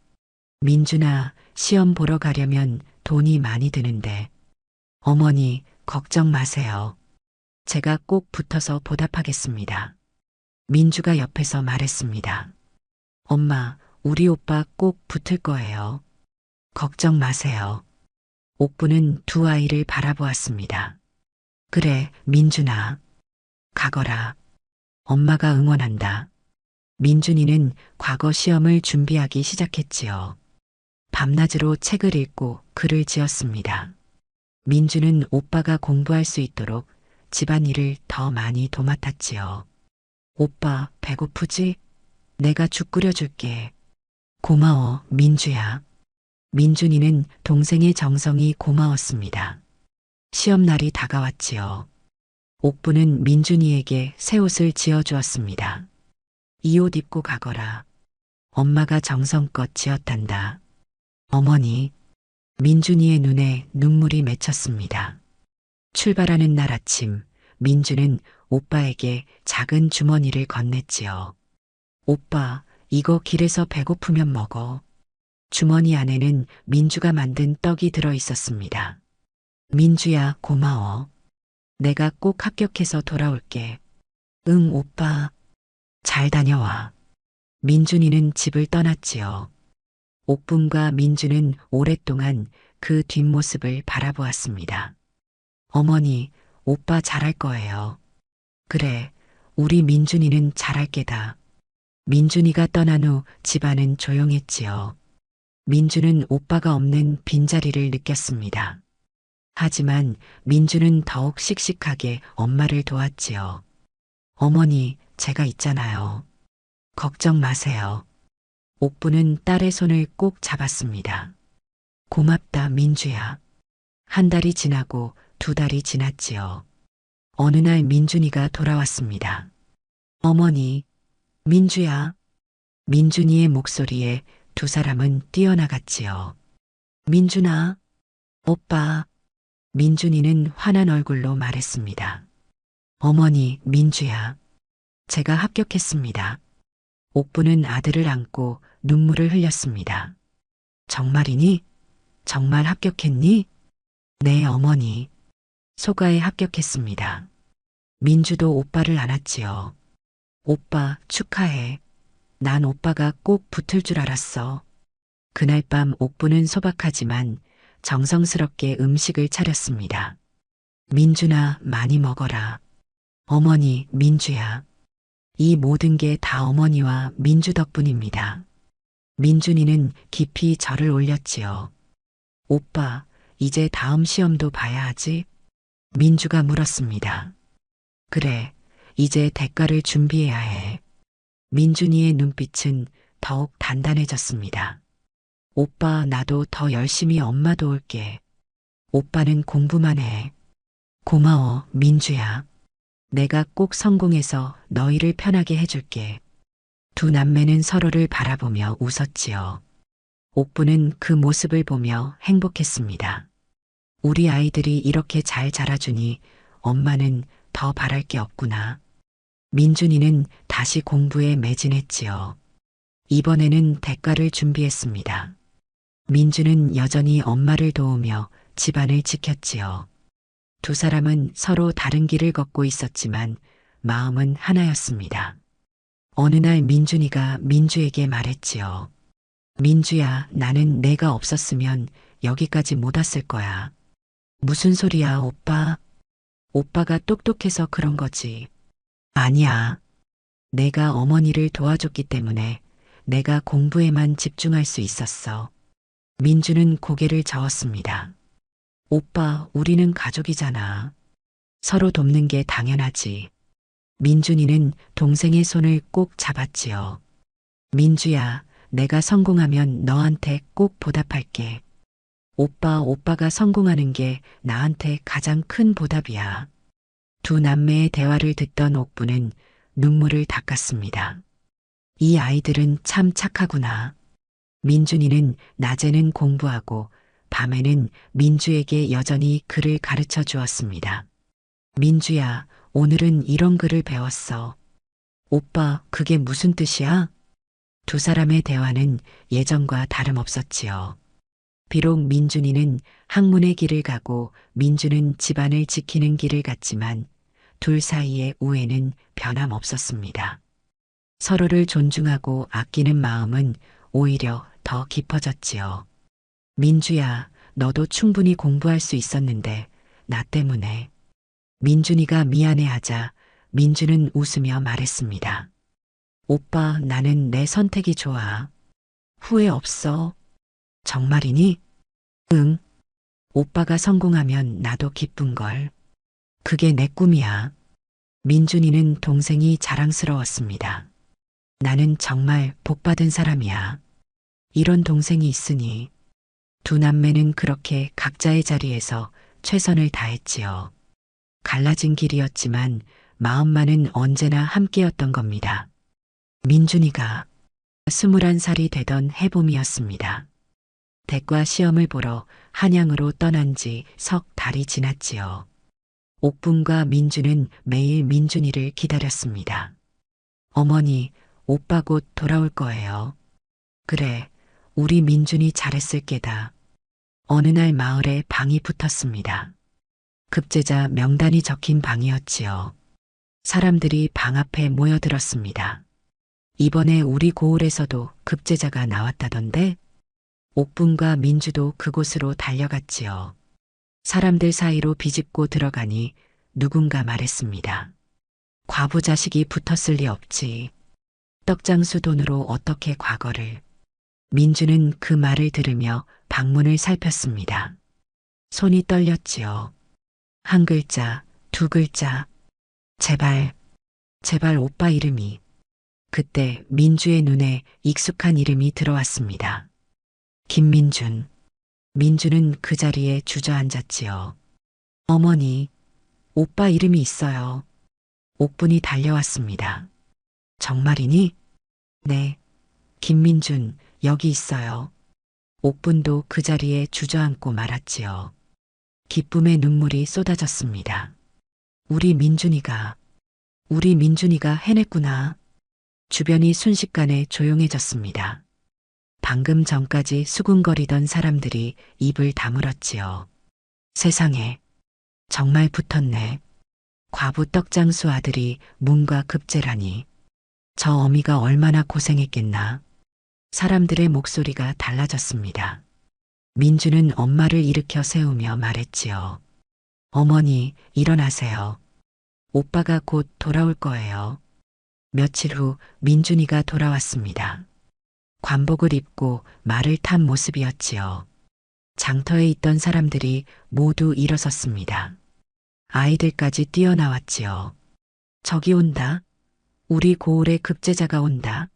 Speaker 1: 민준아, 시험 보러 가려면 돈이 많이 드는데. 어머니, 걱정 마세요. 제가 꼭 붙어서 보답하겠습니다. 민주가 옆에서 말했습니다. 엄마, 우리 오빠 꼭 붙을 거예요. 걱정 마세요. 옥부는 두 아이를 바라보았습니다. 그래, 민준아. 가거라. 엄마가 응원한다. 민준이는 과거 시험을 준비하기 시작했지요. 밤낮으로 책을 읽고 글을 지었습니다. 민주는 오빠가 공부할 수 있도록 집안일을 더 많이 도맡았지요. 오빠, 배고프지? 내가 죽 끓여줄게. 고마워, 민주야. 민준이는 동생의 정성이 고마웠습니다. 시험날이 다가왔지요. 옥부는 민준이에게 새 옷을 지어주었습니다. 이 옷 입고 가거라. 엄마가 정성껏 지었단다. 어머니, 민준이의 눈에 눈물이 맺혔습니다. 출발하는 날 아침, 민주는 오빠에게 작은 주머니를 건넸지요. 오빠, 이거 길에서 배고프면 먹어. 주머니 안에는 민주가 만든 떡이 들어 있었습니다. 민주야, 고마워. 내가 꼭 합격해서 돌아올게. 응, 오빠. 잘 다녀와. 민준이는 집을 떠났지요. 옥분과 민주는 오랫동안 그 뒷모습을 바라보았습니다. 어머니, 오빠 잘할 거예요. 그래, 우리 민준이는 잘할 게다. 민준이가 떠난 후 집안은 조용했지요. 민주는 오빠가 없는 빈자리를 느꼈습니다. 하지만 민주는 더욱 씩씩하게 엄마를 도왔지요. 어머니, 제가 있잖아요. 걱정 마세요. 옥부는 딸의 손을 꼭 잡았습니다. 고맙다, 민주야. 한 달이 지나고 두 달이 지났지요. 어느 날 민준이가 돌아왔습니다. 어머니, 민주야. 민준이의 목소리에 두 사람은 뛰어나갔지요. 민준아, 오빠. 민준이는 환한 얼굴로 말했습니다. 어머니, 민주야. 제가 합격했습니다. 옥부는 아들을 안고 눈물을 흘렸습니다. 정말이니? 정말 합격했니? 네, 어머니. 소가에 합격했습니다. 민주도 오빠를 안았지요. 오빠, 축하해. 난 오빠가 꼭 붙을 줄 알았어. 그날 밤 옥부는 소박하지만 정성스럽게 음식을 차렸습니다. 민준아, 많이 먹어라. 어머니, 민주야. 이 모든 게 다 어머니와 민주 덕분입니다. 민준이는 깊이 절을 올렸지요. 오빠, 이제 다음 시험도 봐야 하지? 민주가 물었습니다. 그래, 이제 대가를 준비해야 해. 민준이의 눈빛은 더욱 단단해졌습니다. 오빠, 나도 더 열심히 엄마 도울게. 오빠는 공부만 해. 고마워, 민주야. 내가 꼭 성공해서 너희를 편하게 해줄게. 두 남매는 서로를 바라보며 웃었지요. 옥부는 그 모습을 보며 행복했습니다. 우리 아이들이 이렇게 잘 자라주니 엄마는 더 바랄 게 없구나. 민준이는 다시 공부에 매진했지요. 이번에는 대가를 준비했습니다. 민주는 여전히 엄마를 도우며 집안을 지켰지요. 두 사람은 서로 다른 길을 걷고 있었지만 마음은 하나였습니다. 어느 날 민준이가 민주에게 말했지요. 민주야, 나는 내가 없었으면 여기까지 못 왔을 거야. 무슨 소리야, 오빠? 오빠가 똑똑해서 그런 거지. 아니야. 내가 어머니를 도와줬기 때문에 내가 공부에만 집중할 수 있었어. 민주는 고개를 저었습니다. 오빠, 우리는 가족이잖아. 서로 돕는 게 당연하지. 민준이는 동생의 손을 꼭 잡았지요. 민주야, 내가 성공하면 너한테 꼭 보답할게. 오빠, 오빠가 성공하는 게 나한테 가장 큰 보답이야. 두 남매의 대화를 듣던 옥부는 눈물을 닦았습니다. 이 아이들은 참 착하구나. 민준이는 낮에는 공부하고 밤에는 민주에게 여전히 글을 가르쳐 주었습니다. 민주야, 오늘은 이런 글을 배웠어. 오빠, 그게 무슨 뜻이야? 두 사람의 대화는 예전과 다름없었지요. 비록 민준이는 학문의 길을 가고 민주는 집안을 지키는 길을 갔지만 둘 사이의 우애는 변함없었습니다. 서로를 존중하고 아끼는 마음은 오히려 더 깊어졌지요. 민주야, 너도 충분히 공부할 수 있었는데 나 때문에. 민준이가 미안해하자 민주는 웃으며 말했습니다. 오빠, 나는 내 선택이 좋아. 후회 없어. 정말이니? 응. 오빠가 성공하면 나도 기쁜걸. 그게 내 꿈이야. 민준이는 동생이 자랑스러웠습니다. 나는 정말 복받은 사람이야. 이런 동생이 있으니. 두 남매는 그렇게 각자의 자리에서 최선을 다했지요. 갈라진 길이었지만 마음만은 언제나 함께였던 겁니다. 민준이가 21살이 되던 해봄이었습니다. 대과 시험을 보러 한양으로 떠난 지 석 달이 지났지요. 옥분과 민주는 매일 민준이를 기다렸습니다. 어머니, 오빠 곧 돌아올 거예요. 그래, 우리 민준이 잘했을 게다. 어느 날 마을에 방이 붙었습니다. 급제자 명단이 적힌 방이었지요. 사람들이 방 앞에 모여들었습니다. 이번에 우리 고을에서도 급제자가 나왔다던데? 옥분과 민주도 그곳으로 달려갔지요. 사람들 사이로 비집고 들어가니 누군가 말했습니다. 과부 자식이 붙었을 리 없지. 떡장수 돈으로 어떻게 과거를. 민주는 그 말을 들으며 방문을 살폈습니다. 손이 떨렸지요. 한 글자, 두 글자. 제발, 제발 오빠 이름이. 그때 민주의 눈에 익숙한 이름이 들어왔습니다. 김민준. 민주는 그 자리에 주저앉았지요. 어머니, 오빠 이름이 있어요. 옥분이 달려왔습니다. 정말이니? 네. 김민준, 여기 있어요. 옥분도 그 자리에 주저앉고 말았지요. 기쁨의 눈물이 쏟아졌습니다. 우리 민준이가 해냈구나. 주변이 순식간에 조용해졌습니다. 방금 전까지 수군거리던 사람들이 입을 다물었지요. 세상에, 정말 붙었네. 과부 떡장수 아들이 문과 급제라니. 저 어미가 얼마나 고생했겠나. 사람들의 목소리가 달라졌습니다. 민주는 엄마를 일으켜 세우며 말했지요. 어머니, 일어나세요. 오빠가 곧 돌아올 거예요. 며칠 후 민준이가 돌아왔습니다. 관복을 입고 말을 탄 모습이었지요. 장터에 있던 사람들이 모두 일어섰습니다. 아이들까지 뛰어나왔지요. 저기 온다. 우리 고을의 급제자가 온다.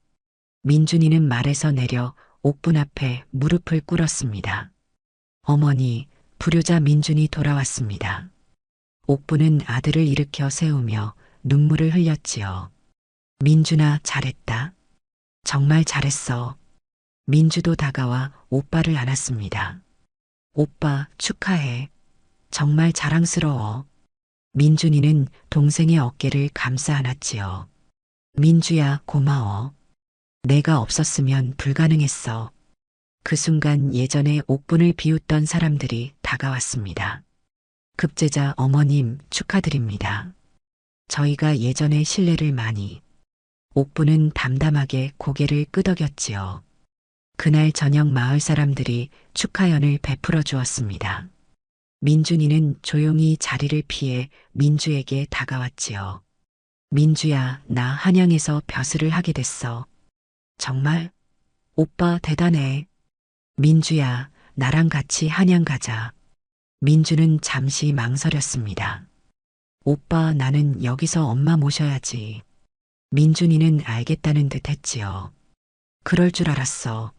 Speaker 1: 민준이는 말에서 내려 옥분 앞에 무릎을 꿇었습니다. 어머니, 불효자 민준이 돌아왔습니다. 옥분은 아들을 일으켜 세우며 눈물을 흘렸지요. 민준아, 잘했다. 정말 잘했어. 민주도 다가와 오빠를 안았습니다. 오빠, 축하해. 정말 자랑스러워. 민준이는 동생의 어깨를 감싸 안았지요. 민주야, 고마워. 내가 없었으면 불가능했어. 그 순간 예전에 옥분을 비웃던 사람들이 다가왔습니다. 급제자 어머님, 축하드립니다. 저희가 예전에 신뢰를 많이. 옥분은 담담하게 고개를 끄덕였지요. 그날 저녁 마을 사람들이 축하연을 베풀어 주었습니다. 민준이는 조용히 자리를 피해 민주에게 다가왔지요. 민주야, 나 한양에서 벼슬을 하게 됐어. 정말? 오빠 대단해. 민주야, 나랑 같이 한양 가자. 민주는 잠시 망설였습니다. 오빠, 나는 여기서 엄마 모셔야지. 민준이는 알겠다는 듯 했지요. 그럴 줄 알았어.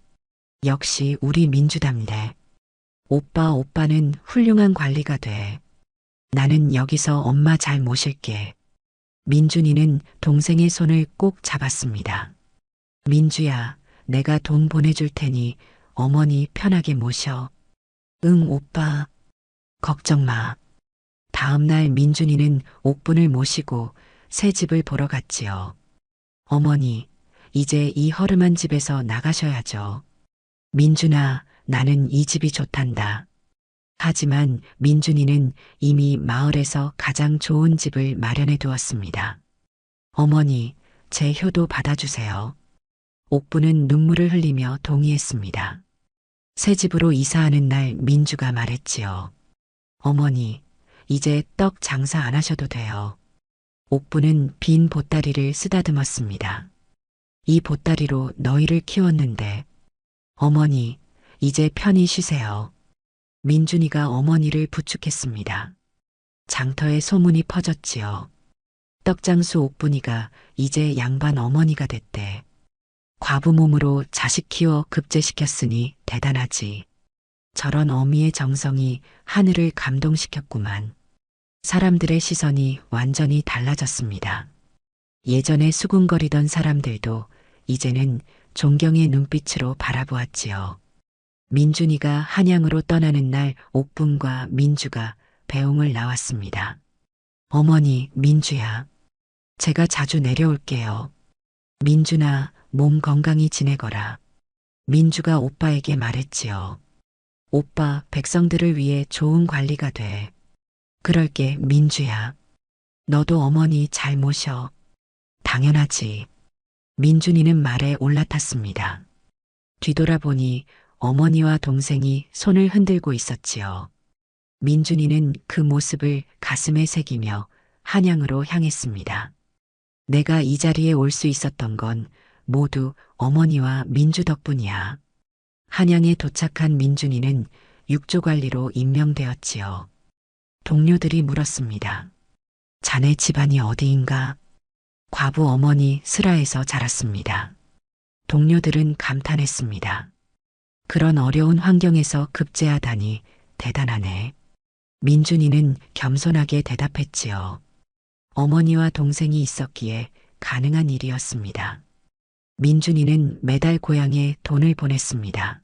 Speaker 1: 역시 우리 민주답네. 오빠는 훌륭한 관리가 돼. 나는 여기서 엄마 잘 모실게. 민준이는 동생의 손을 꼭 잡았습니다. 민주야, 내가 돈 보내줄 테니 어머니 편하게 모셔. 응, 오빠. 걱정 마. 다음 날 민준이는 옥분을 모시고 새 집을 보러 갔지요. 어머니, 이제 이 허름한 집에서 나가셔야죠. 민준아, 나는 이 집이 좋단다. 하지만 민준이는 이미 마을에서 가장 좋은 집을 마련해 두었습니다. 어머니, 제 효도 받아주세요. 옥부는 눈물을 흘리며 동의했습니다. 새 집으로 이사하는 날 민주가 말했지요. 어머니, 이제 떡 장사 안 하셔도 돼요. 옥부는 빈 보따리를 쓰다듬었습니다. 이 보따리로 너희를 키웠는데, 어머니, 이제 편히 쉬세요. 민준이가 어머니를 부축했습니다. 장터에 소문이 퍼졌지요. 떡장수 옥분이가 이제 양반 어머니가 됐대. 과부 몸으로 자식 키워 급제시켰으니 대단하지. 저런 어미의 정성이 하늘을 감동시켰구만. 사람들의 시선이 완전히 달라졌습니다. 예전에 수군거리던 사람들도 이제는 존경의 눈빛으로 바라보았지요. 민준이가 한양으로 떠나는 날 옥분과 민주가 배웅을 나왔습니다. 어머니, 민주야. 제가 자주 내려올게요. 민준아, 몸 건강히 지내거라. 민주가 오빠에게 말했지요. 오빠, 백성들을 위해 좋은 관리가 돼. 그럴게, 민주야. 너도 어머니 잘 모셔. 당연하지. 민준이는 말에 올라탔습니다. 뒤돌아보니 어머니와 동생이 손을 흔들고 있었지요. 민준이는 그 모습을 가슴에 새기며 한양으로 향했습니다. 내가 이 자리에 올 수 있었던 건 모두 어머니와 민주 덕분이야. 한양에 도착한 민준이는 육조관리로 임명되었지요. 동료들이 물었습니다. 자네 집안이 어디인가? 과부 어머니 슬하에서 자랐습니다. 동료들은 감탄했습니다. 그런 어려운 환경에서 급제하다니 대단하네. 민준이는 겸손하게 대답했지요. 어머니와 동생이 있었기에 가능한 일이었습니다. 민준이는 매달 고향에 돈을 보냈습니다.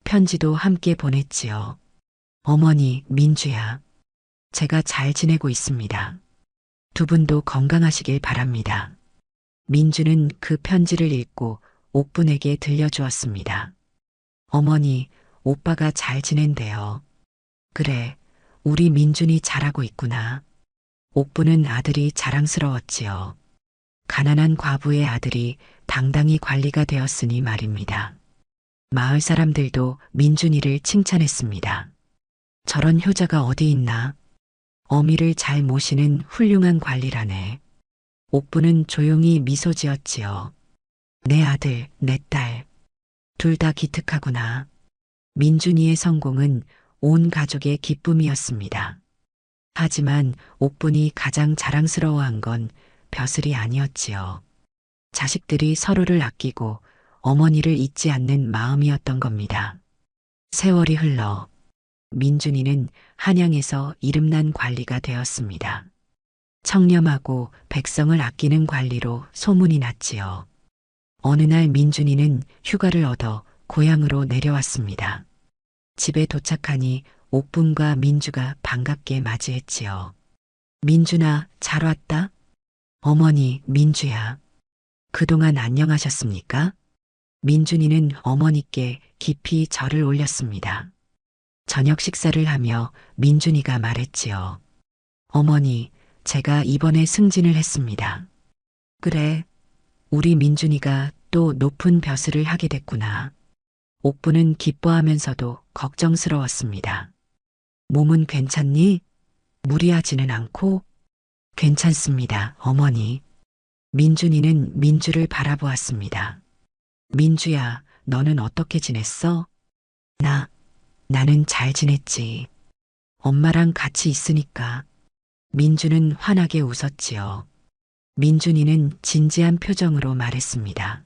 Speaker 1: 편지도 함께 보냈지요. 어머니, 민주야. 제가 잘 지내고 있습니다. 두 분도 건강하시길 바랍니다. 민주는 그 편지를 읽고 옥분에게 들려주었습니다. 어머니, 오빠가 잘 지낸대요. 그래, 우리 민준이 잘하고 있구나. 옥분은 아들이 자랑스러웠지요. 가난한 과부의 아들이 당당히 관리가 되었으니 말입니다. 마을 사람들도 민준이를 칭찬했습니다. 저런 효자가 어디 있나? 어미를 잘 모시는 훌륭한 관리라네. 옥부는 조용히 미소 지었지요. 내 아들, 내 딸. 둘 다 기특하구나. 민준이의 성공은 온 가족의 기쁨이었습니다. 하지만 옥분이 가장 자랑스러워한 건 벼슬이 아니었지요. 자식들이 서로를 아끼고 어머니를 잊지 않는 마음이었던 겁니다. 세월이 흘러 민준이는 한양에서 이름난 관리가 되었습니다. 청렴하고 백성을 아끼는 관리로 소문이 났지요. 어느 날 민준이는 휴가를 얻어 고향으로 내려왔습니다. 집에 도착하니 옥분과 민주가 반갑게 맞이했지요. 민준아, 잘 왔다? 어머니, 민주야. 그동안 안녕하셨습니까? 민준이는 어머니께 깊이 절을 올렸습니다. 저녁 식사를 하며 민준이가 말했지요. 어머니, 제가 이번에 승진을 했습니다. 그래, 우리 민준이가 또 높은 벼슬을 하게 됐구나. 옥부는 기뻐하면서도 걱정스러웠습니다. 몸은 괜찮니? 무리하지는 않고? 괜찮습니다, 어머니. 민준이는 민주를 바라보았습니다. 민주야, 너는 어떻게 지냈어? 나는 잘 지냈지. 엄마랑 같이 있으니까. 민주는 환하게 웃었지요. 민준이는 진지한 표정으로 말했습니다.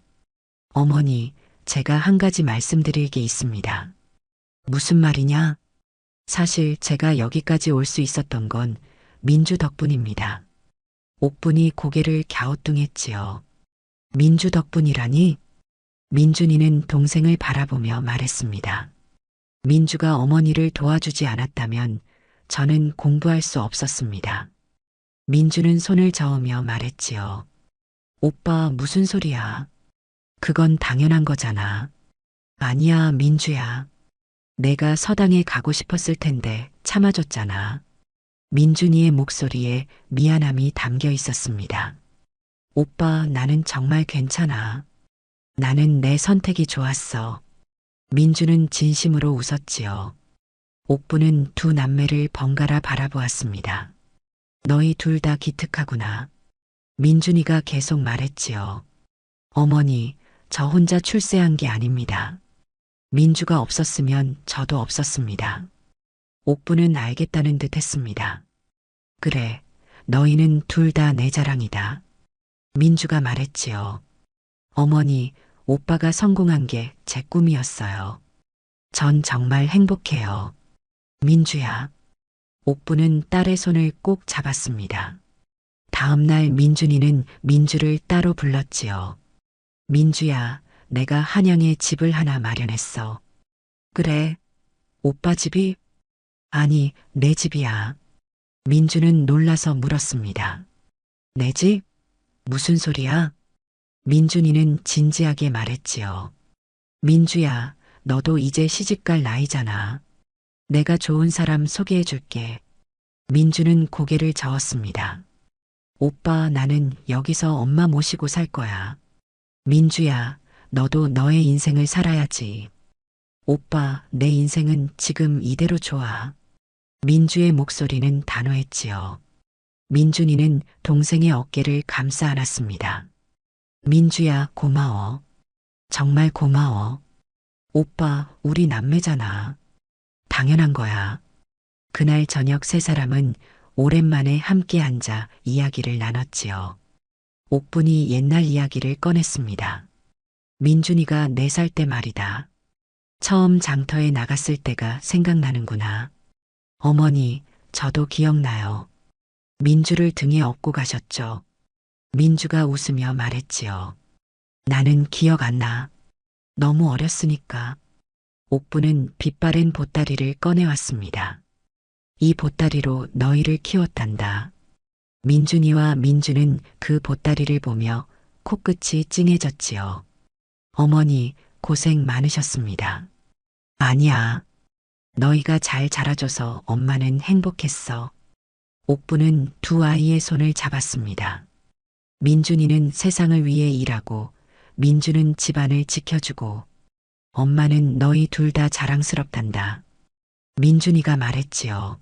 Speaker 1: 어머니, 제가 한 가지 말씀드릴 게 있습니다. 무슨 말이냐? 사실 제가 여기까지 올 수 있었던 건 민주 덕분입니다. 옥분이 고개를 갸우뚱했지요. 민주 덕분이라니? 민준이는 동생을 바라보며 말했습니다. 민주가 어머니를 도와주지 않았다면 저는 공부할 수 없었습니다. 민주는 손을 저으며 말했지요. 오빠, 무슨 소리야? 그건 당연한 거잖아. 아니야, 민주야. 내가 서당에 가고 싶었을 텐데 참아줬잖아. 민준이의 목소리에 미안함이 담겨 있었습니다. 오빠, 나는 정말 괜찮아. 나는 내 선택이 좋았어. 민주는 진심으로 웃었지요. 옥부는 두 남매를 번갈아 바라보았습니다. 너희 둘 다 기특하구나. 민준이가 계속 말했지요. 어머니, 저 혼자 출세한 게 아닙니다. 민주가 없었으면 저도 없었습니다. 옥부는 알겠다는 듯 했습니다. 그래, 너희는 둘 다 내 자랑이다. 민주가 말했지요. 어머니, 오빠가 성공한 게 제 꿈이었어요. 전 정말 행복해요. 민주야. 옥부는 딸의 손을 꼭 잡았습니다. 다음 날 민준이는 민주를 따로 불렀지요. 민주야, 내가 한양에 집을 하나 마련했어. 그래, 오빠 집이? 아니, 내 집이야. 민주는 놀라서 물었습니다. 내 집? 무슨 소리야? 민준이는 진지하게 말했지요. 민주야, 너도 이제 시집갈 나이잖아. 내가 좋은 사람 소개해 줄게. 민주는 고개를 저었습니다. 오빠, 나는 여기서 엄마 모시고 살 거야. 민주야, 너도 너의 인생을 살아야지. 오빠, 내 인생은 지금 이대로 좋아. 민주의 목소리는 단호했지요. 민준이는 동생의 어깨를 감싸 안았습니다. 민주야, 고마워. 정말 고마워. 오빠, 우리 남매잖아. 당연한 거야. 그날 저녁 세 사람은 오랜만에 함께 앉아 이야기를 나눴지요. 옥분이 옛날 이야기를 꺼냈습니다. 민준이가 4살 때 말이다. 처음 장터에 나갔을 때가 생각나는구나. 어머니, 저도 기억나요. 민주를 등에 업고 가셨죠. 민주가 웃으며 말했지요. 나는 기억 안 나. 너무 어렸으니까. 옥부는 빛바랜 보따리를 꺼내왔습니다. 이 보따리로 너희를 키웠단다. 민준이와 민주는 그 보따리를 보며 코끝이 찡해졌지요. 어머니, 고생 많으셨습니다. 아니야. 너희가 잘 자라줘서 엄마는 행복했어. 옥부는 두 아이의 손을 잡았습니다. 민준이는 세상을 위해 일하고 민주는 집안을 지켜주고 엄마는 너희 둘 다 자랑스럽단다. 민준이가 말했지요.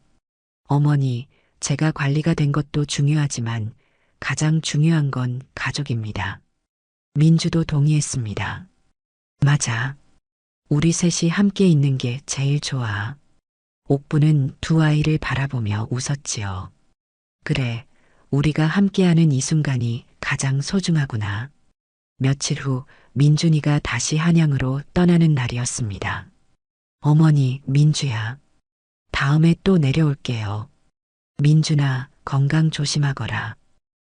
Speaker 1: 어머니, 제가 관리가 된 것도 중요하지만 가장 중요한 건 가족입니다. 민주도 동의했습니다. 맞아. 우리 셋이 함께 있는 게 제일 좋아. 옥부는 두 아이를 바라보며 웃었지요. 그래, 우리가 함께하는 이 순간이 가장 소중하구나. 며칠 후 민준이가 다시 한양으로 떠나는 날이었습니다. 어머니, 민주야. 다음에 또 내려올게요. 민준아, 건강 조심하거라.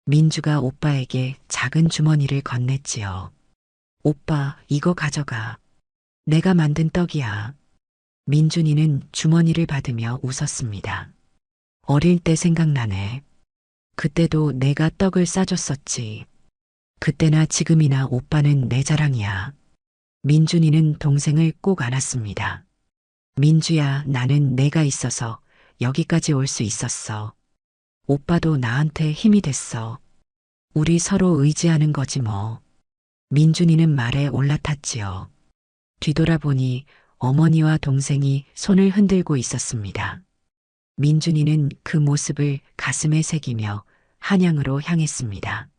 Speaker 1: 민주가 오빠에게 작은 주머니를 건넸지요. 오빠, 이거 가져가. 내가 만든 떡이야. 민준이는 주머니를 받으며 웃었습니다. 어릴 때 생각나네. 그때도 내가 떡을 싸줬었지. 그때나 지금이나 오빠는 내 자랑이야. 민준이는 동생을 꼭 안았습니다. 민주야, 나는 내가 있어서 여기까지 올 수 있었어. 오빠도 나한테 힘이 됐어. 우리 서로 의지하는 거지 뭐. 민준이는 말에 올라탔지요. 뒤돌아보니 어머니와 동생이 손을 흔들고 있었습니다. 민준이는 그 모습을 가슴에 새기며 한양으로 향했습니다.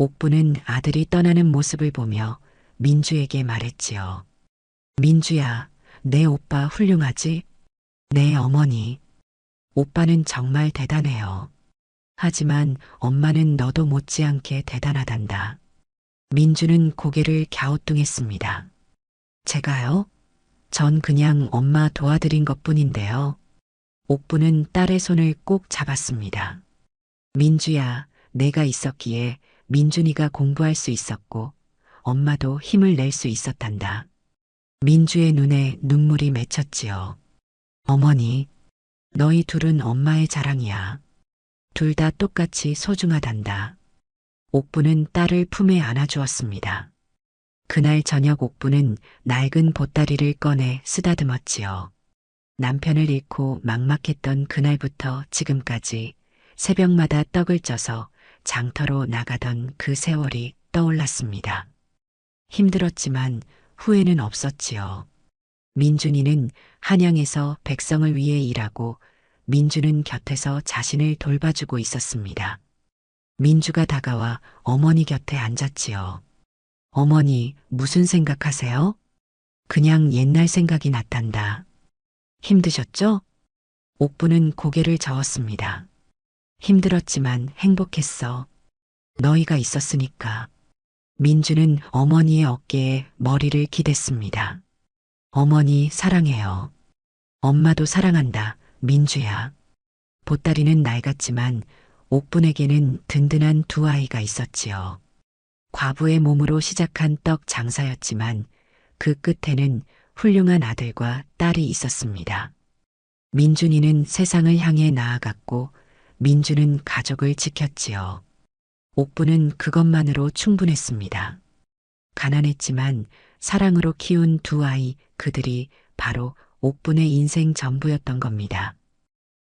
Speaker 1: 옥부는 아들이 떠나는 모습을 보며 민주에게 말했지요. 민주야, 내 오빠 훌륭하지? 내 어머니. 오빠는 정말 대단해요. 하지만 엄마는 너도 못지않게 대단하단다. 민주는 고개를 갸우뚱했습니다. 제가요? 전 그냥 엄마 도와드린 것뿐인데요. 옥부는 딸의 손을 꼭 잡았습니다. 민주야, 내가 있었기에 민준이가 공부할 수 있었고 엄마도 힘을 낼 수 있었단다. 민주의 눈에 눈물이 맺혔지요. 어머니, 너희 둘은 엄마의 자랑이야. 둘 다 똑같이 소중하단다. 옥부는 딸을 품에 안아주었습니다. 그날 저녁 옥부는 낡은 보따리를 꺼내 쓰다듬었지요. 남편을 잃고 막막했던 그날부터 지금까지 새벽마다 떡을 쪄서 장터로 나가던 그 세월이 떠올랐습니다. 힘들었지만 후회는 없었지요. 민준이는 한양에서 백성을 위해 일하고 민주는 곁에서 자신을 돌봐주고 있었습니다. 민주가 다가와 어머니 곁에 앉았지요. 어머니, 무슨 생각하세요? 그냥 옛날 생각이 났단다. 힘드셨죠? 옥부는 고개를 저었습니다. 힘들었지만 행복했어. 너희가 있었으니까. 민주는 어머니의 어깨에 머리를 기댔습니다. 어머니 사랑해요. 엄마도 사랑한다, 민주야. 보따리는 낡았지만 옥분에게는 든든한 두 아이가 있었지요. 과부의 몸으로 시작한 떡 장사였지만 그 끝에는 훌륭한 아들과 딸이 있었습니다. 민준이는 세상을 향해 나아갔고 민주는 가족을 지켰지요. 옥부는 그것만으로 충분했습니다. 가난했지만 사랑으로 키운 두 아이, 그들이 바로 옥분의 인생 전부였던 겁니다.